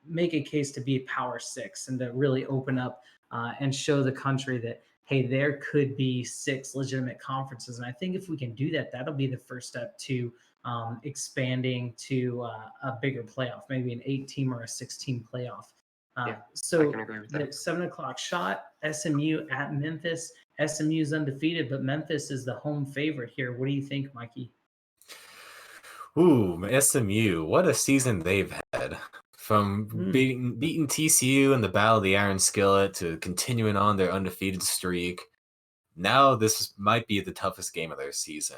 make a case to be a Power Six and to really open up and show the country that, hey, there could be 6 legitimate conferences. And I think if we can do that, that'll be the first step to expanding to a bigger playoff, maybe an 8-team or a 6-team playoff. So I can agree with the that. 7:00 shot, SMU at Memphis. SMU is undefeated, but Memphis is the home favorite here. What do you think, Mikey? Ooh, SMU, what a season they've had. From beating TCU in the Battle of the Iron Skillet to continuing on their undefeated streak. Now this might be the toughest game of their season.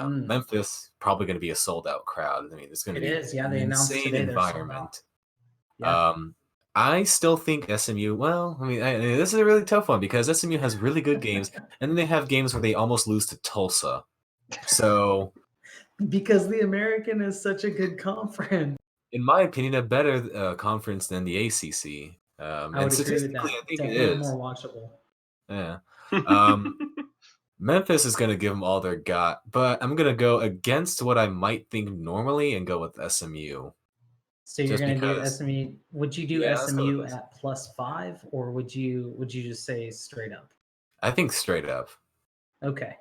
Memphis probably going to be a sold-out crowd. I mean, it's going to be an insane environment. Yeah. I still think SMU. Well, I mean, this is a really tough one because SMU has really good games, and then they have games where they almost lose to Tulsa. So, because the American is such a good conference. In my opinion, a better conference than the ACC. I would agree with that. I think definitely it is more watchable. Yeah. Memphis is going to give them all they're got, but I'm going to go against what I might think normally and go with SMU. So you're going to do SMU. Would you do SMU at +5, or would you just say straight up? I think straight up. Okay.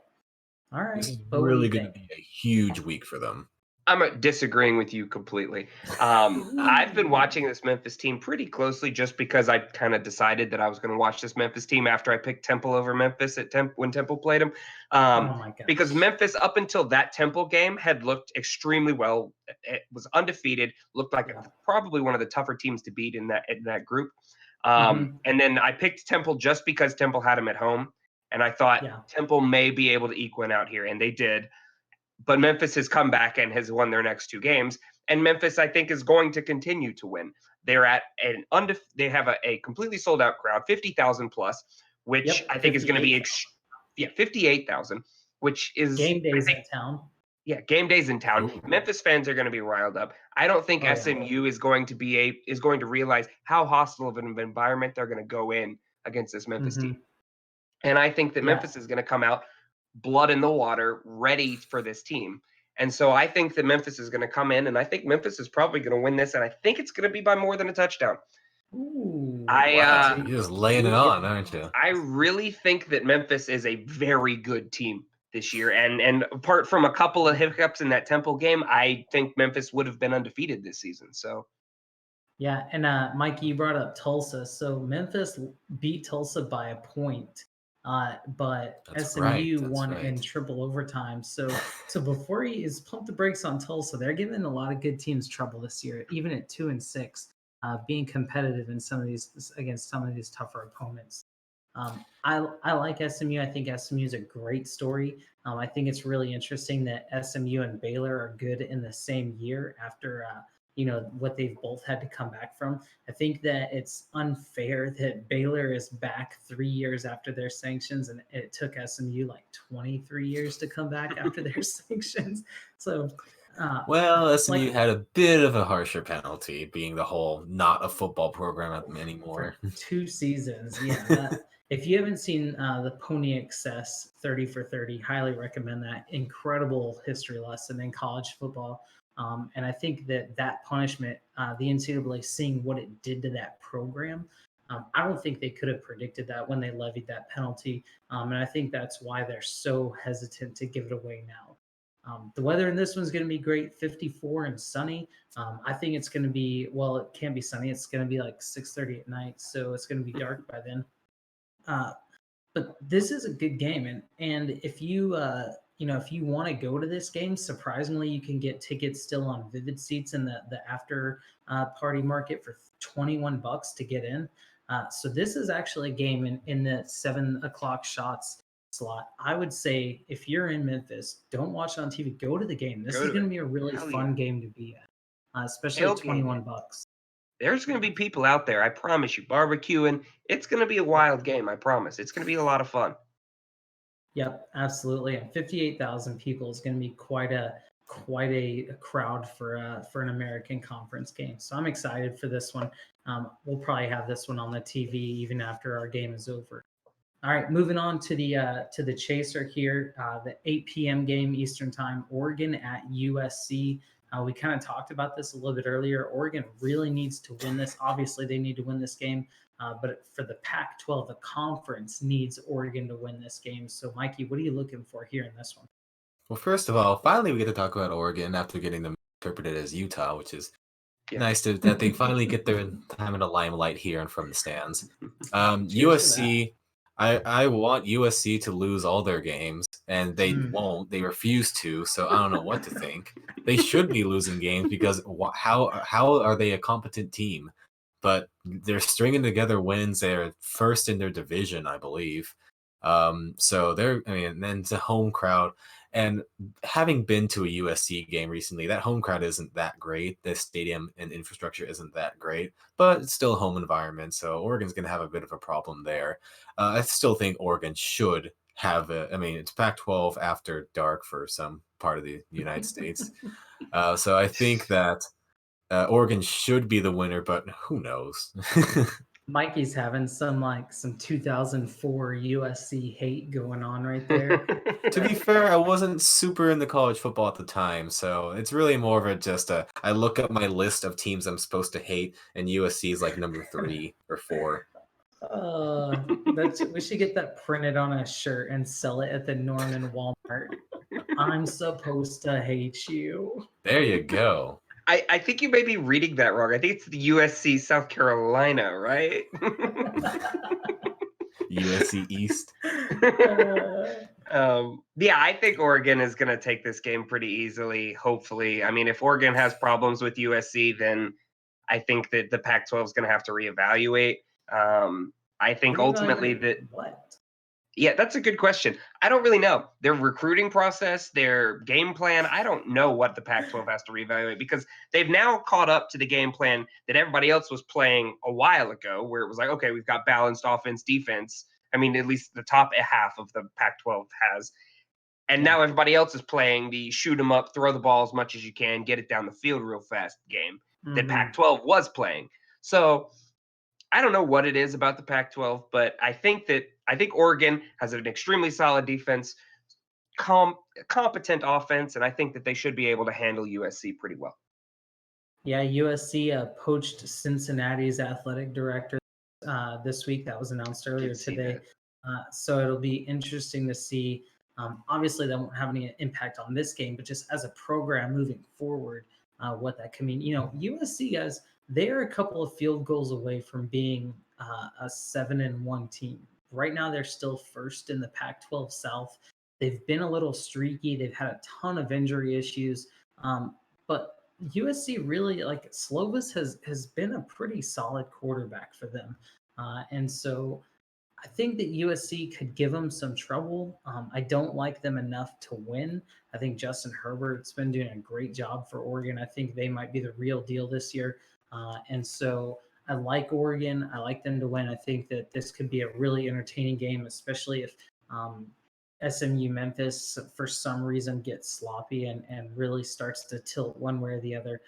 All right. This is really going to be a huge week for them. I'm disagreeing with you completely. I've been watching this Memphis team pretty closely just because I kind of decided that I was going to watch this Memphis team after I picked Temple over Memphis at when Temple played them. Oh my God. Because Memphis, up until that Temple game, had looked extremely well. It was undefeated, looked like probably one of the tougher teams to beat in that group. And then I picked Temple just because Temple had them at home. And I thought Temple may be able to eke one out here, and they did. But Memphis has come back and has won their next 2 games. And Memphis, I think, is going to continue to win. They're at they have a completely sold out crowd, 50,000 plus, which I think is going to be 58,000, which is Gameday's in town. Yeah, Gameday's in town. Ooh. Memphis fans are going to be riled up. I don't think SMU is going to realize how hostile of an environment they're going to go in against this Memphis team. And I think that Memphis is going to come out blood in the water, ready for this team. And so I think that Memphis is going to come in, and I think Memphis is probably going to win this, and I think it's going to be by more than a touchdown. Ooh, wow. You're just laying it on, aren't you? I really think that Memphis is a very good team this year, and apart from a couple of hiccups in that Temple game, I think Memphis would have been undefeated this season. So. Yeah, and Mikey, you brought up Tulsa. So Memphis beat Tulsa by a point. But SMU won in triple overtime. So before he is pump the brakes on Tulsa, they're giving a lot of good teams trouble this year, even at 2-6, being competitive in against some of these tougher opponents. I like SMU. I think SMU is a great story. I think it's really interesting that SMU and Baylor are good in the same year after what they've both had to come back from. I think that it's unfair that Baylor is back 3 years after their sanctions, and it took SMU like 23 years to come back after their sanctions. So, SMU had a bit of a harsher penalty, being the whole not a football program anymore. For 2 seasons, yeah. If you haven't seen the Pony Excess 30 for 30, highly recommend that. Incredible history lesson in college football. And I think that punishment, the NCAA seeing what it did to that program, I don't think they could have predicted that when they levied that penalty. And I think that's why they're so hesitant to give it away now. The weather in this one's going to be great, 54 and sunny. I think it's going to be, well, it can't be sunny. It's going to be like 6:30 at night, so it's going to be dark by then. But this is a good game, and if you if you want to go to this game, surprisingly, you can get tickets still on Vivid Seats in the after party market for $21 to get in. So this is actually a game in the 7:00 shots slot. I would say if you're in Memphis, don't watch it on TV. Go to the game. This is going to be a really fun game to be at, especially at $21. There's going to be people out there, I promise you, barbecuing. It's going to be a wild game, I promise. It's going to be a lot of fun. Yep, absolutely. And 58,000 people is going to be quite a crowd for an American Conference game. So I'm excited for this one. We'll probably have this one on the TV even after our game is over. All right, moving on to the chaser here, the 8 p.m. game Eastern time, Oregon at USC. We kind of talked about this a little bit earlier. Oregon really needs to win this. Obviously, they need to win this game, but for the Pac-12, the conference needs Oregon to win this game. So, Mikey, what are you looking for here in this one? Well, first of all, finally we get to talk about Oregon after getting them interpreted as Utah, which is nice that they finally get their time in the limelight here and from the stands. USC, I want USC to lose all their games, and they won't. They refuse to, so I don't know what to think. They should be losing games because how are they a competent team? But they're stringing together wins. They're first in their division, I believe. So and then it's a home crowd. And having been to a USC game recently, that home crowd isn't that great. The stadium and infrastructure isn't that great, but it's still a home environment. So Oregon's going to have a bit of a problem there. I still think Oregon should have it's Pac-12 after dark for some part of the United States. So I think that Oregon should be the winner, but who knows? Mikey's having some 2004 USC hate going on right there. To be fair, I wasn't super into college football at the time, so it's really more of I look up my list of teams I'm supposed to hate, and USC is like number 3 or 4. We should get that printed on a shirt and sell it at the Norman Walmart. I'm supposed to hate you. There you go. I think you may be reading that wrong. I think it's the USC South Carolina, right? USC East. I think Oregon is going to take this game pretty easily, hopefully. I mean, if Oregon has problems with USC, then I think that the Pac-12 is going to have to reevaluate. I think ultimately that... What? Yeah, that's a good question. I don't really know. Their recruiting process, their game plan, I don't know what the Pac-12 has to reevaluate because they've now caught up to the game plan that everybody else was playing a while ago, where it was like, okay, we've got balanced offense, defense. I mean, at least the top half of the Pac-12 has. And now everybody else is playing the shoot 'em up, throw the ball as much as you can, get it down the field real fast game that Pac-12 was playing. So I don't know what it is about the Pac-12, but I think Oregon has an extremely solid defense, competent offense, and I think that they should be able to handle USC pretty well. Yeah, USC poached Cincinnati's athletic director this week. That was announced earlier today. So it'll be interesting to see. Obviously, that won't have any impact on this game, but just as a program moving forward, what that can mean. USC, guys, they are a couple of field goals away from being a 7-1 team. Right now, they're still first in the Pac-12 South. They've been a little streaky. They've had a ton of injury issues. But USC really, Slovis has been a pretty solid quarterback for them. And so I think that USC could give them some trouble. I don't like them enough to win. I think Justin Herbert's been doing a great job for Oregon. I think they might be the real deal this year. And so I like Oregon. I like them to win. I think that this could be a really entertaining game, especially if SMU Memphis for some reason gets sloppy and really starts to tilt one way or the other.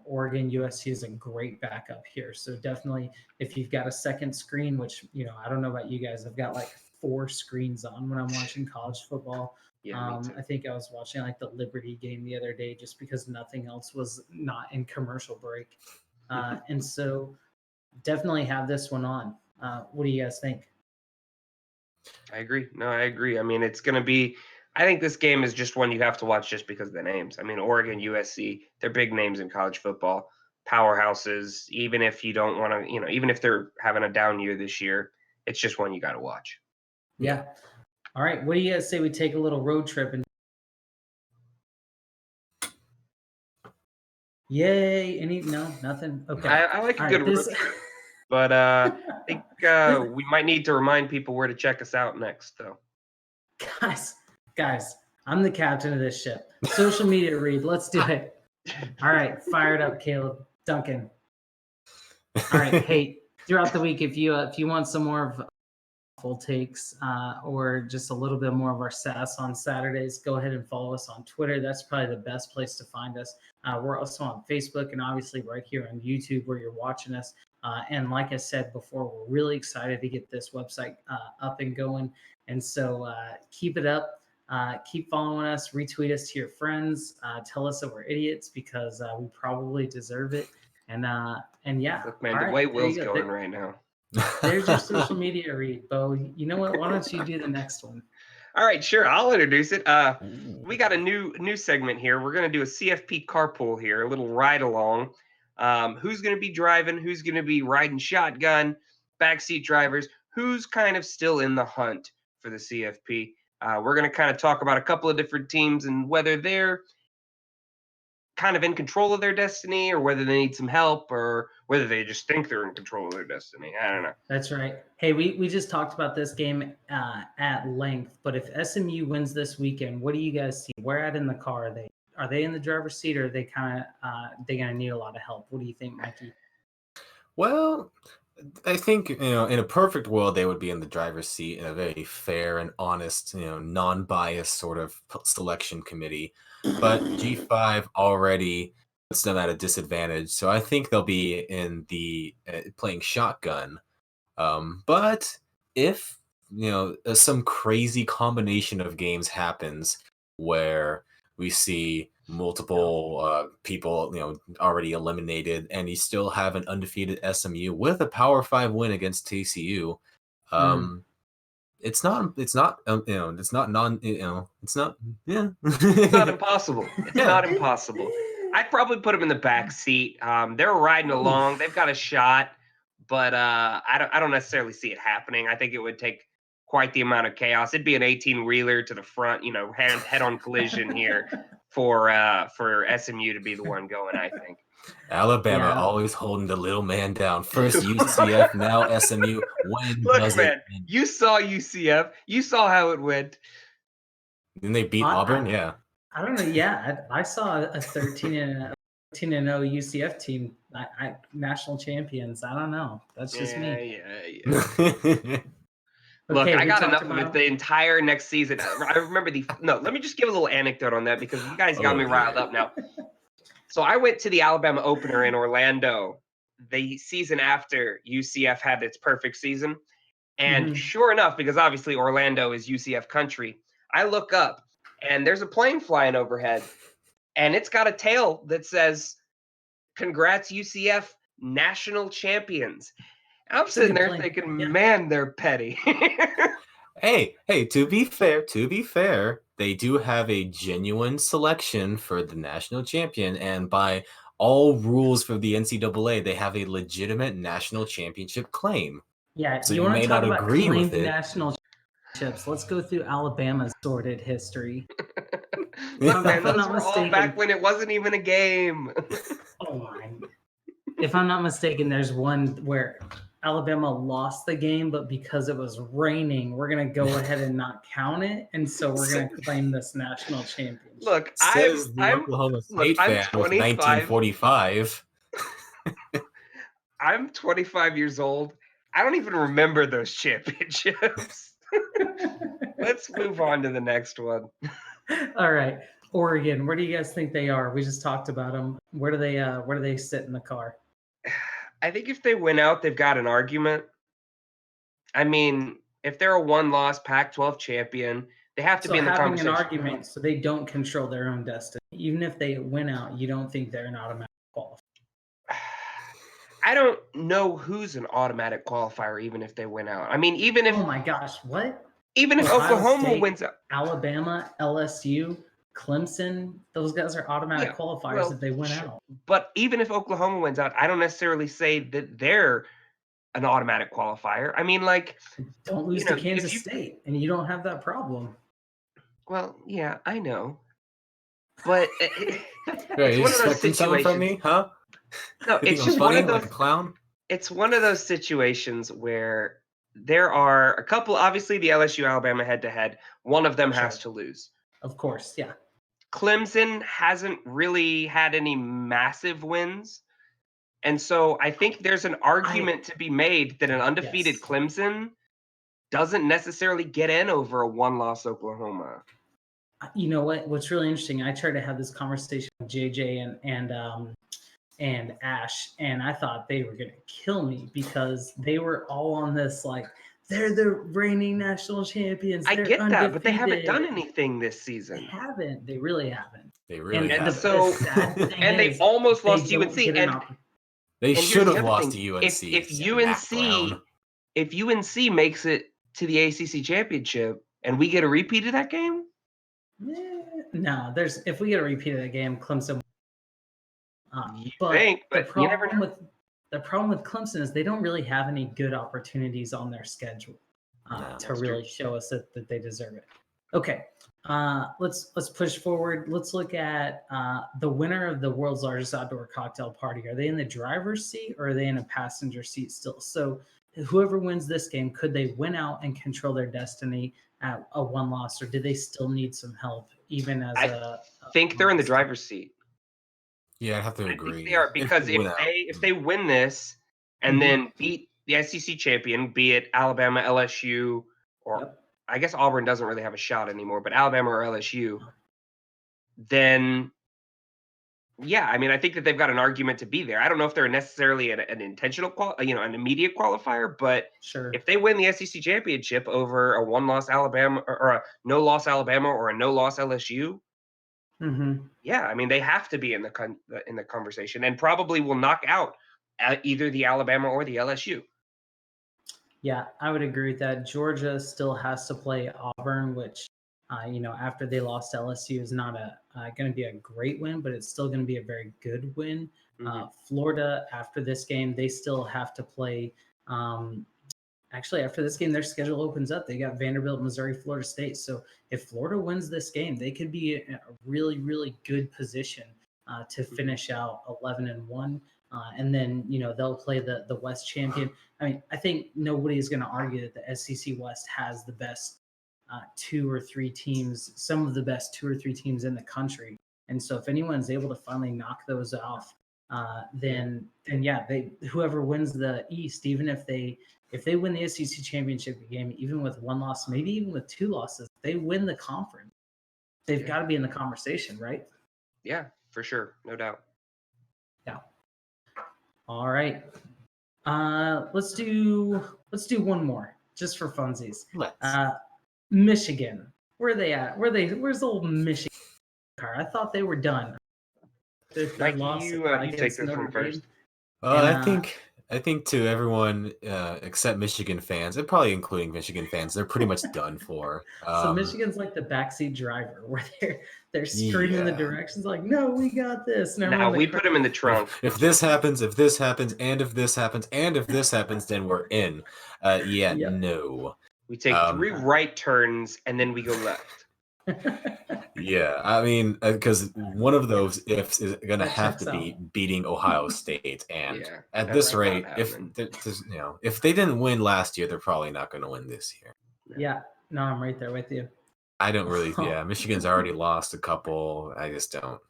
Oregon USC is a great backup here. So definitely if you've got a second screen, which, I don't know about you guys, I've got 4 screens on when I'm watching college football. Yeah, I think I was watching the Liberty game the other day just because nothing else was not in commercial break. And so definitely have this one on. What do you guys think? I agree. No, I agree. I mean, it's going to be – I think this game is just one you have to watch just because of the names. I mean, Oregon, USC, they're big names in college football, powerhouses. Even if you don't want to – even if they're having a down year this year, it's just one you got to watch. Yeah. All right. What do you guys say we take a little road trip and Yay. No, nothing. Okay. I like a good road trip. But I think we might need to remind people where to check us out next, though. Guys, I'm the captain of this ship. Social media read. Let's do it. All right. Fire it up, Caleb. Duncan. All right. Hey, throughout the week, if you want some more of full takes or just a little bit more of our sass on Saturdays, go ahead and follow us on Twitter. That's probably the best place to find us. We're also on Facebook and obviously right here on YouTube where you're watching us. And like I said before, we're really excited to get this website up and going. And so keep it up. Keep following us, retweet us to your friends, tell us that we're idiots because we probably deserve it. And yeah. Look, man, all the right, way there you Will's go. going right now. There's your social media read, Bo. You know what? Why don't you do the next one? All right, sure. I'll introduce it. We got a new segment here. We're going to do a CFP Carpool here, a little ride along. Who's going to be driving? Who's going to be riding shotgun? Backseat drivers? Who's kind of still in the hunt for the CFP? We're going to kind of talk about a couple of different teams and whether they're kind of in control of their destiny or whether they need some help or whether they just think they're in control of their destiny. I don't know. That's right. Hey, we just talked about this game at length, but if SMU wins this weekend, what do you guys see? Where at in the car are they in the driver's seat, or are they kind of they going to need a lot of help? What do you think, Mikey? Well, I think, in a perfect world, they would be in the driver's seat in a very fair and honest, non-biased sort of selection committee. But G5 already puts them at a disadvantage, so I think they'll be in the playing shotgun. But if some crazy combination of games happens where we see multiple people already eliminated, and you still have an undefeated SMU with a Power 5 win against TCU, it's not it's not impossible. It's not impossible. I'd probably put them in the back seat. They're riding along. They've got a shot, but I don't necessarily see it happening. I think it would take quite the amount of chaos. It'd be an 18-wheeler to the front, head-on collision here for SMU to be the one going, I think. Alabama always holding the little man down. First UCF, now SMU. Look, man, you saw UCF. You saw how it went. Didn't they beat Auburn? Yeah. I don't know. Yeah, I saw a 13-0 UCF team, national champions. I don't know. That's just me. Yeah. Look, I got enough of it the entire next season. I remember let me just give a little anecdote on that because you guys got me riled up now. So I went to the Alabama opener in Orlando the season after UCF had its perfect season. And sure enough, because obviously Orlando is UCF country, I look up and there's a plane flying overhead and it's got a tail that says, "Congrats, UCF national champions." And I'm sitting there thinking, man, they're petty. Hey, to be fair, they do have a genuine selection for the national champion, and by all rules for the NCAA, they have a legitimate national championship claim. Yeah, so you may not agree with it. National championships. Let's go through Alabama's sordid history. Look, man, those were all back when it wasn't even a game. Oh my! If I'm not mistaken, there's one where Alabama lost the game, but because it was raining, we're going to go ahead and not count it. And so we're going to claim this national championship. Look, Oklahoma State fan with 1945. I'm 25 years old. I don't even remember those championships. Let's move on to the next one. All right. Oregon, where do you guys think they are? We just talked about them. Where do they sit in the car? I think if they win out, they've got an argument. I mean, if they're a one-loss Pac-12 champion, they have to be in the conversation. An argument, so they don't control their own destiny. Even if they win out, you don't think they're an automatic qualifier? I don't know who's an automatic qualifier, even if they win out. I mean, even if... Oh my gosh, what? Even if Oklahoma wins out. Alabama, LSU, Clemson, those guys are automatic qualifiers if they win out. But even if Oklahoma wins out, I don't necessarily say that they're an automatic qualifier. I mean, don't lose to Kansas State, and you don't have that problem. Well, yeah, I know, but it's one of those situations. From me, huh? No, it's just one of those. Like a clown. It's one of those situations where there are a couple. Obviously, the LSU Alabama head-to-head. One of them has to lose. Of course, yeah. Clemson hasn't really had any massive wins. And so I think there's an argument to be made that an undefeated Clemson doesn't necessarily get in over a one-loss Oklahoma. You know what? What's really interesting, I tried to have this conversation with JJ and and Ash, and I thought they were going to kill me because they were all on this like they're the reigning national champions. I They're get that, but they haven't done undefeated. anything this They season. haven't. They really haven't. They really And And haven't. so, the sad thing and they is almost they lost to don't UNC. get an And opportunity. They here's should the have other lost thing. to UNC. If UNC makes it to the ACC championship and we get a repeat of that game, No, if we get a repeat of that game, Clemson. you But think, but you never know. The problem with Clemson is they don't really have any good opportunities on their schedule No, to that's really true. show us that they deserve it. Okay, let's push forward. Let's look at the winner of the world's largest outdoor cocktail party. Are they in the driver's seat or are they in a passenger seat still? So whoever wins this game, could they win out and control their destiny at a one loss, or do they still need some help even as I think they're in the driver's seat. Yeah, I have to I agree. think they are, because if they win this and then beat the SEC champion, be it Alabama, LSU, or I guess Auburn doesn't really have a shot anymore, but Alabama or LSU, then yeah, I mean, I think that they've got an argument to be there. I don't know if they're necessarily an intentional, an immediate qualifier, but Sure. if they win the SEC championship over a one-loss Alabama or a no-loss Alabama or a no-loss LSU, yeah, I mean, they have to be in the conversation and probably will knock out either the Alabama or the LSU. Yeah, I would agree with that. Georgia still has to play Auburn, which, after they lost to LSU is not going to be a great win, but it's still going to be a very good win. Florida, after this game, they still have to play. Actually, after this game, their schedule opens up. They got Vanderbilt, Missouri, Florida State. So if Florida wins this game, they could be in a really, really good position to finish out 11-1. And then, they'll play the West champion. I mean, I think nobody is going to argue that the SEC West has the best two or three teams, some of the best two or three teams in the country. And so if anyone's able to finally knock those off, then yeah, whoever wins the East, even if they win the SEC championship game, even with one loss, maybe even with two losses, they win the conference. They've got to be in the conversation, right? Yeah, for sure, no doubt. Yeah. All right. Let's do one more just for funsies. Michigan. Where are they at? Where's the old Michigan car? I thought they were done. Mikey, you take this one first. I think to everyone except Michigan fans, and probably including Michigan fans, they're pretty much done for. So Michigan's like the backseat driver, where they're screaming the directions like, "No, we got this." Now we put them in the trunk. If this happens, and if this happens, and if this happens, then we're in. No. We take 3 right turns and then we go left. Yeah, I mean, because one of those ifs is going to have to be beating Ohio State, and at this rate, if they didn't win last year, they're probably not going to win this year. Yeah, no, I'm right there with you. I don't really. Yeah, Michigan's already lost a couple. I just don't.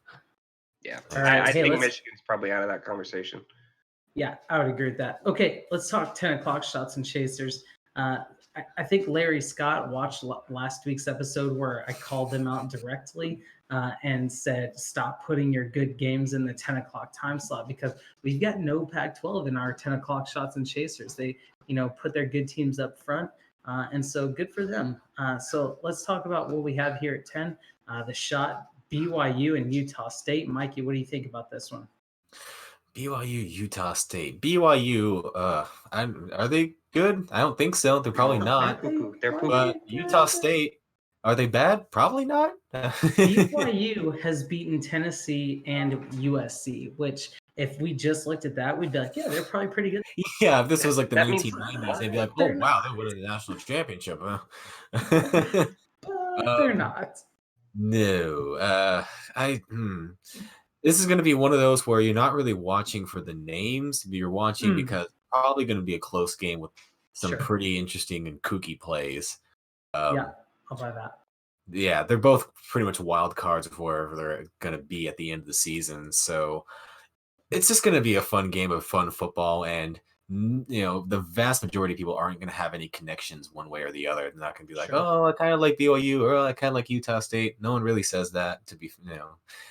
Yeah, right, I think Michigan's probably out of that conversation. Yeah, I would agree with that. Okay, let's talk 10 o'clock shots and chasers. I think Larry Scott watched last week's episode where I called them out directly and said, stop putting your good games in the 10 o'clock time slot because we've got no Pac-12 in our 10 o'clock shots and chasers. They, put their good teams up front. And so good for them. So let's talk about what we have here at 10. The shot, BYU and Utah State. Mikey, what do you think about this one? BYU, Utah State. BYU, are they good? I don't think so. They're probably not. They're poo-poo. But Utah State, are they bad? Probably not. BYU has beaten Tennessee and USC, which if we just looked at that, we'd be like, yeah, they're probably pretty good. Yeah, if this was like the 1990s, they'd be like, oh, wow, they won the national championship. Huh? But they're not. No. This is going to be one of those where you're not really watching for the names, but you're watching because it's probably going to be a close game with some pretty interesting and kooky plays. Yeah, I'll buy that. Yeah, they're both pretty much wild cards of wherever they're going to be at the end of the season. So it's just going to be a fun game of fun football. And the vast majority of people aren't going to have any connections one way or the other. They're not going to be like, Sure. oh, I kind of like BYU, or I kind of like Utah State. No one really says that, to be,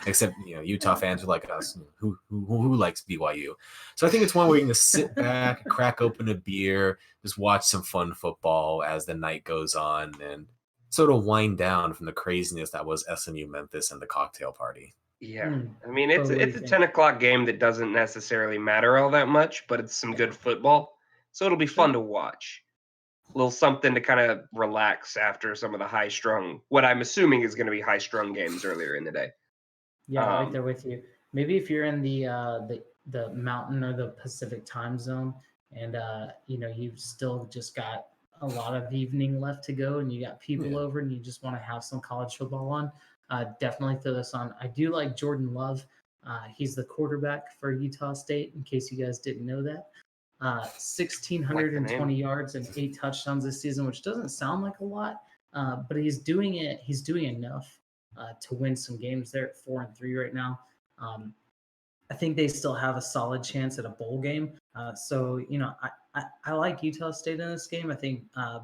except Utah fans are like us, who likes BYU. So I think it's one where you can just sit back, crack open a beer, just watch some fun football as the night goes on, and sort of wind down from the craziness that was SMU Memphis and the cocktail party. Yeah, I mean, it's a think. 10 o'clock game that doesn't necessarily matter all that much, but it's some good football, so it'll be fun to watch. A little something to kind of relax after some of the high-strung, what I'm assuming is going to be high-strung games earlier in the day. Yeah, right there with you. Maybe if you're in the Mountain or the Pacific time zone, and you've still just got a lot of evening left to go, and you got people over, and you just want to have some college football on. Definitely throw this on. I do like Jordan Love. He's the quarterback for Utah State, in case you guys didn't know that. 1,620 yards and 8 touchdowns this season, which doesn't sound like a lot, but he's doing it. He's doing enough to win some games. They're at 4-3 right now. I think they still have a solid chance at a bowl game. So I like Utah State in this game. I think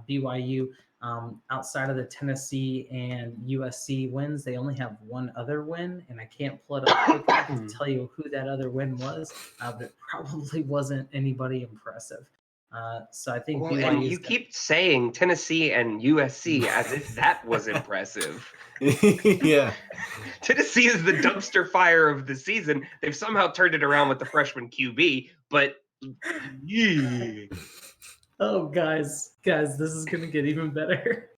BYU, outside of the Tennessee and USC wins, they only have one other win, and I can't pull it up quick enough to tell you who that other win was, but it probably wasn't anybody impressive. So I think BYU. And you keep saying Tennessee and USC as if that was impressive. Yeah. Tennessee is the dumpster fire of the season. They've somehow turned it around with the freshman QB, but yeah. Oh, guys, this is going to get even better.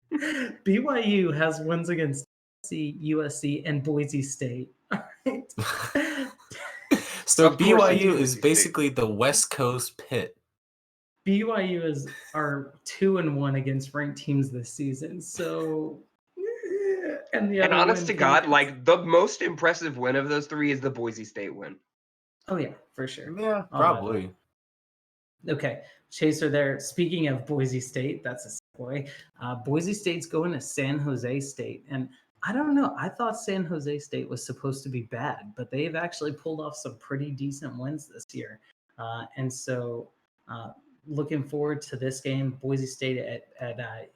BYU has wins against Tennessee, USC, and Boise State. Right? So BYU is basically the West Coast Pitt. BYU are 2-1 against ranked teams this season. So, and honest to God, like the most impressive win of those three is the Boise State win. Oh yeah, for sure. Yeah, probably. Okay, Chaser there. Speaking of Boise State, that's a segue. Boise State's going to San Jose State. And I don't know. I thought San Jose State was supposed to be bad, but they've actually pulled off some pretty decent wins this year. And so looking forward to this game, Boise State at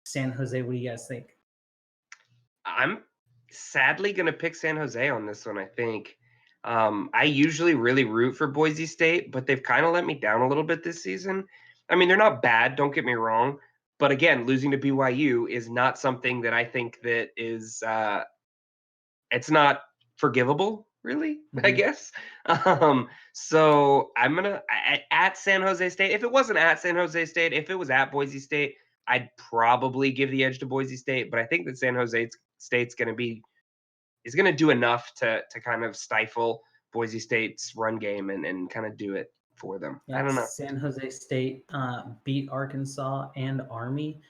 San Jose. What do you guys think? I'm sadly going to pick San Jose on this one, I think. I usually really root for Boise State, but they've kind of let me down a little bit this season. I mean, they're not bad, don't get me wrong. But again, losing to BYU is not something that I think that is it's not forgivable, really, I guess. So I'm going to at San Jose State. If it wasn't at San Jose State, if it was at Boise State, I'd probably give the edge to Boise State. But I think that San Jose State's going to do enough to kind of stifle Boise State's run game and kind of do it for them. Yeah, I don't know. San Jose State beat Arkansas and Army.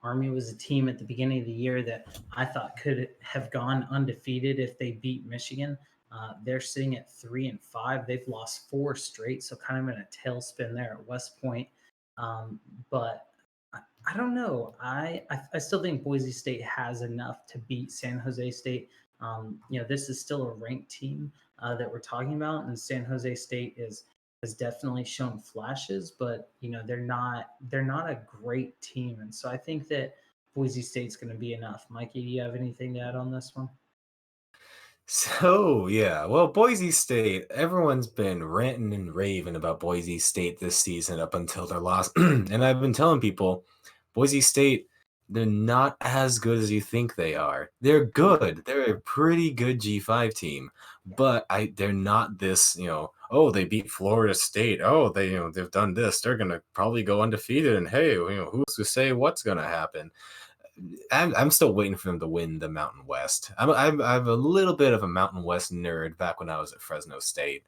Army was a team at the beginning of the year that I thought could have gone undefeated if they beat Michigan. They're sitting at 3-5. They've lost 4 straight, so kind of in a tailspin there at West Point. But I don't know. I still think Boise State has enough to beat San Jose State. This is still a ranked team that we're talking about, and San Jose State has definitely shown flashes, but they're not a great team, and so I think that Boise State's going to be enough. Mikey, do you have anything to add on this one? So yeah, well, Boise State, everyone's been ranting and raving about Boise State this season up until their loss, and I've been telling people, Boise State, they're not as good as you think they are. They're good. They're a pretty good G5 team, but they're not this, they beat Florida State. Oh, they've done this. They're going to probably go undefeated. And hey, who's to say what's going to happen? I'm still waiting for them to win the Mountain West. I'm a little bit of a Mountain West nerd back when I was at Fresno State.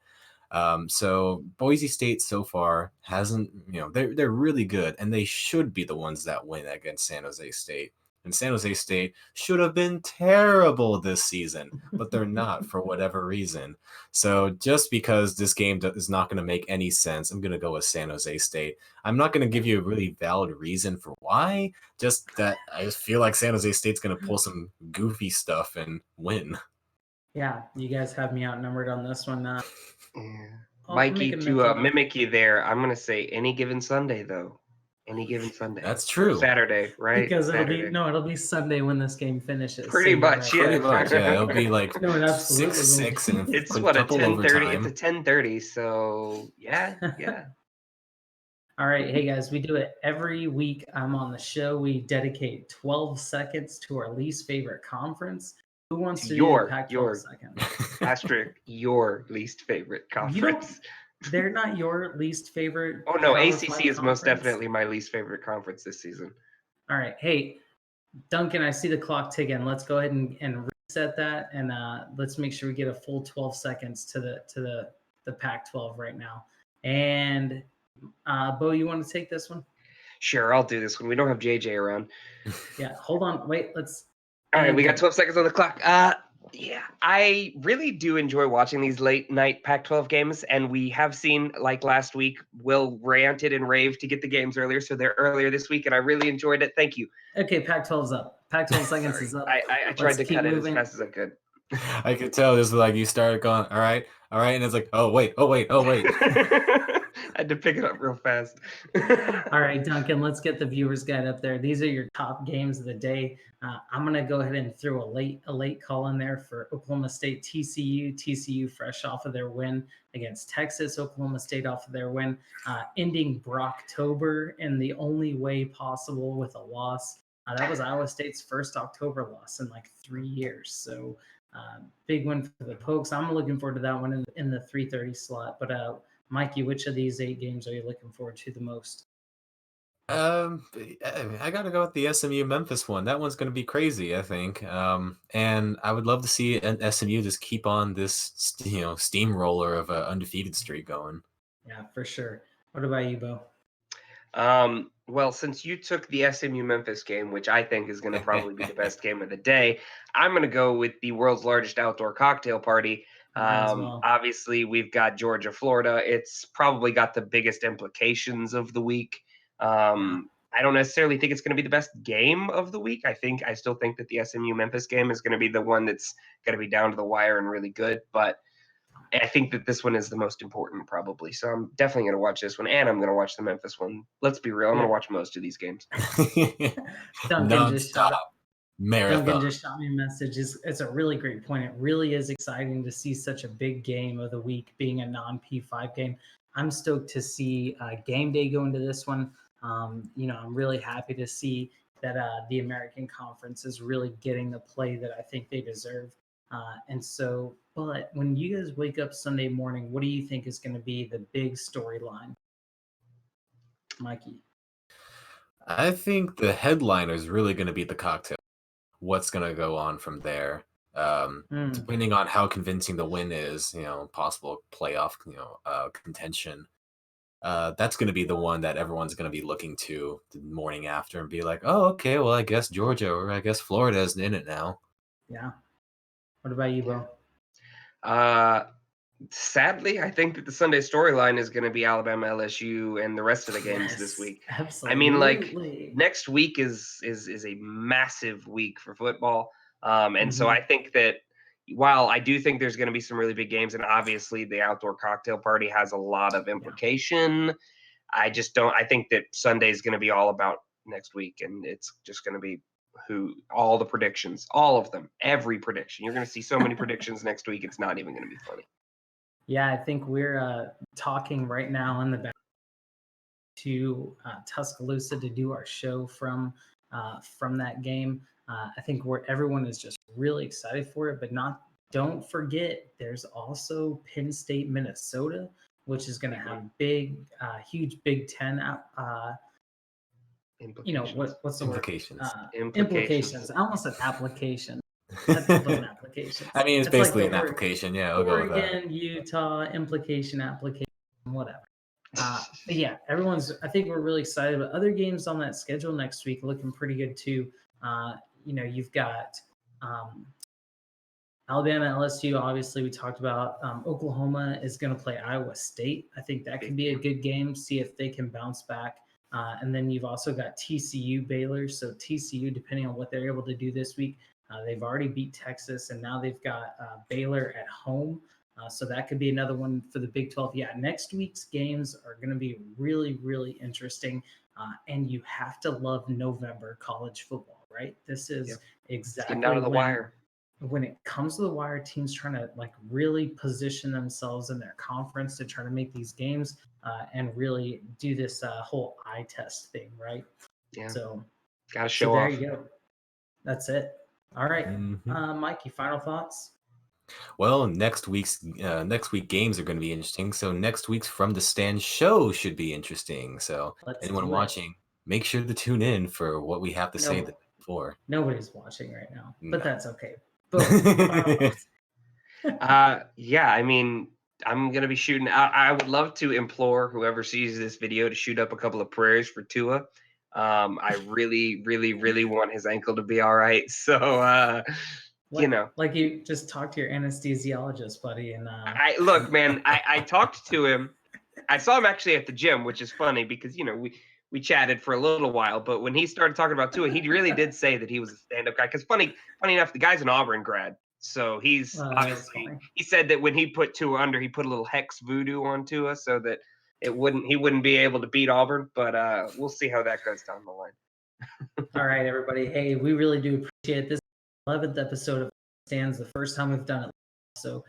So Boise State so far hasn't, they're really good, and they should be the ones that win against San Jose State. And San Jose State should have been terrible this season, but they're not for whatever reason. So just because this game is not going to make any sense, I'm going to go with San Jose State. I'm not going to give you a really valid reason for why, just that I just feel like San Jose State's going to pull some goofy stuff and win. Yeah, you guys have me outnumbered on this one. Mikey, make a to mental note. mimic you there, I'm going to say any given Sunday, though. Any given Sunday. That's true. Saturday, right? Because Saturday. it'll be Sunday when this game finishes. Pretty you're much, right. yeah. Pretty much, yeah. It'll be like No, it absolutely will 6-6 be. and It's a what, a couple 10:30? overtime. It's a 10:30, so yeah. All right, hey guys, we do it every week. I'm on the show. We dedicate 12 seconds to our least favorite conference. Who wants to do the Pac-12 seconds? Asterisk, your least favorite conference. They're not your least favorite. Oh no, Power ACC 5 is most conference? definitely my least favorite conference this season. All right, hey Duncan, I see the clock ticking. Let's go ahead and reset that, and let's make sure we get a full 12 seconds to the Pac-12 right now. And Bo, you want to take this one? Sure, I'll do this one. We don't have JJ around. Yeah, hold on. Wait, let's. All right, we got 12 seconds on the clock. Yeah, I really do enjoy watching these late night Pac-12 games, and we have seen, like last week, Will ranted and raved to get the games earlier, so they're earlier this week, and I really enjoyed it. Thank you. Okay, Pac-12's up. Pac-12 seconds is up. I tried to cut it as fast as I could. I could tell this was like you started going, all right, and it's like, oh wait. I had to pick it up real fast. All right, Duncan, let's get the viewers guide up there. These are your top games of the day. I'm gonna go ahead and throw a late call in there for Oklahoma State TCU. TCU fresh off of their win against Texas. Oklahoma State off of their win, ending Brocktober in the only way possible with a loss. That was Iowa State's first October loss in like 3 years. So big win for the Pokes. I'm looking forward to that one in the 3:30 slot. But Mikey, which of these 8 games are you looking forward to the most? I gotta go with the SMU Memphis one. That one's gonna be crazy, I think. And I would love to see an SMU just keep on this, steamroller of an undefeated streak going. Yeah, for sure. What about you, Bo? Well, since you took the SMU Memphis game, which I think is going to probably be the best game of the day, I'm going to go with the world's largest outdoor cocktail party. Well. Obviously, we've got Georgia, Florida. It's probably got the biggest implications of the week. I don't necessarily think it's going to be the best game of the week. I still think that the SMU Memphis game is going to be the one that's going to be down to the wire and really good. But I think that this one is the most important, probably. So I'm definitely going to watch this one, and I'm going to watch the Memphis one. Let's be real. I'm going to watch most of these games. Duncan just shot marathon. me a message. It's a really great point. It really is exciting to see such a big game of the week being a non-P5 game. I'm stoked to see game day go into this one. I'm really happy to see that the American Conference is really getting the play that I think they deserve. But when you guys wake up Sunday morning, what do you think is going to be the big storyline? Mikey? I think the headliner is really going to be the cocktail. What's going to go on from there? Depending on how convincing the win is, possible playoff, contention. That's going to be the one that everyone's going to be looking to the morning after and be like, oh, okay, well, I guess Georgia or I guess Florida is in it now. Yeah. What about you, Bo? Sadly, I think that the Sunday storyline is going to be Alabama, LSU, and the rest of the games this week. Absolutely. I mean, next week is a massive week for football, and so I think that while I do think there's going to be some really big games, and obviously the outdoor cocktail party has a lot of implication, I just don't. I think that Sunday is going to be all about next week, and it's just going to be all the predictions, all of them, every prediction. You're going to see so many predictions next week. It's not even going to be funny. Yeah, I think we're talking right now in the back to Tuscaloosa to do our show from that game. I think everyone is just really excited for it, but don't forget there's also Penn State, Minnesota, which is going to have huge Big Ten what's the implications. Word? Implications. I almost said application. That's an application. I mean, it's basically like an application. Yeah, I'll go with that. Oregon, Utah, application, whatever. But yeah, I think we're really excited about other games on that schedule next week, looking pretty good too. You've got Alabama, LSU. Obviously, we talked about Oklahoma is going to play Iowa State. I think that could be a good game. See if they can bounce back. And then you've also got TCU, Baylor. So TCU, depending on what they're able to do this week, they've already beat Texas, and now they've got Baylor at home. So that could be another one for the Big 12. Yeah, next week's games are going to be really, really interesting. And you have to love November college football, right? This is exactly getting down to the wire. When it comes to the wire, teams trying to like really position themselves in their conference to try to make these games and really do this whole eye test thing, right? Yeah. So got to show there off. you go. That's it. All right, Mm-hmm. Mikey, final thoughts? Well, next week games are going to be interesting. So next week's From the Stand show should be interesting. So anyone watching, make sure to tune in for what we have to say the day before. Nobody's watching right now, but that's okay. Yeah, I mean, I'm gonna be shooting out. I would love to implore whoever sees this video to shoot up a couple of prayers for Tua. I really, really, really want his ankle to be all right. So you know, like you just talked to your anesthesiologist, buddy, and I look, man. I talked to him. I saw him actually at the gym, which is funny because we chatted for a little while. But when he started talking about Tua, he really did say that he was a stand-up guy. Because funny enough, the guy's an Auburn grad, so he's obviously he said that when he put Tua under, he put a little hex voodoo on Tua so that he wouldn't be able to beat Auburn. But we'll see how that goes down the line. All right, everybody. Hey, we really do appreciate this 11th episode of Stands. The first time we've done it, so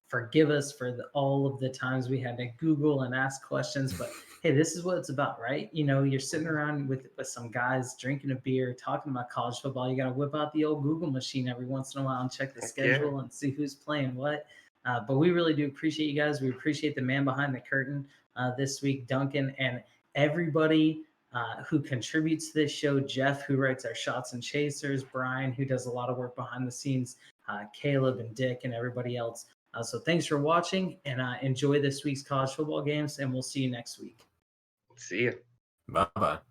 forgive us for all of the times we had to Google and ask questions. But hey, this is what it's about, right? You're sitting around with some guys drinking a beer, talking about college football. You got to whip out the old Google machine every once in a while and check the schedule and see who's playing what. But we really do appreciate you guys. We appreciate the man behind the curtain this week, Duncan, and everybody who contributes to this show, Jeff, who writes our shots and chasers, Brian, who does a lot of work behind the scenes, Caleb and Dick and everybody else. So thanks for watching, and enjoy this week's college football games, and we'll see you next week. See you. Bye-bye.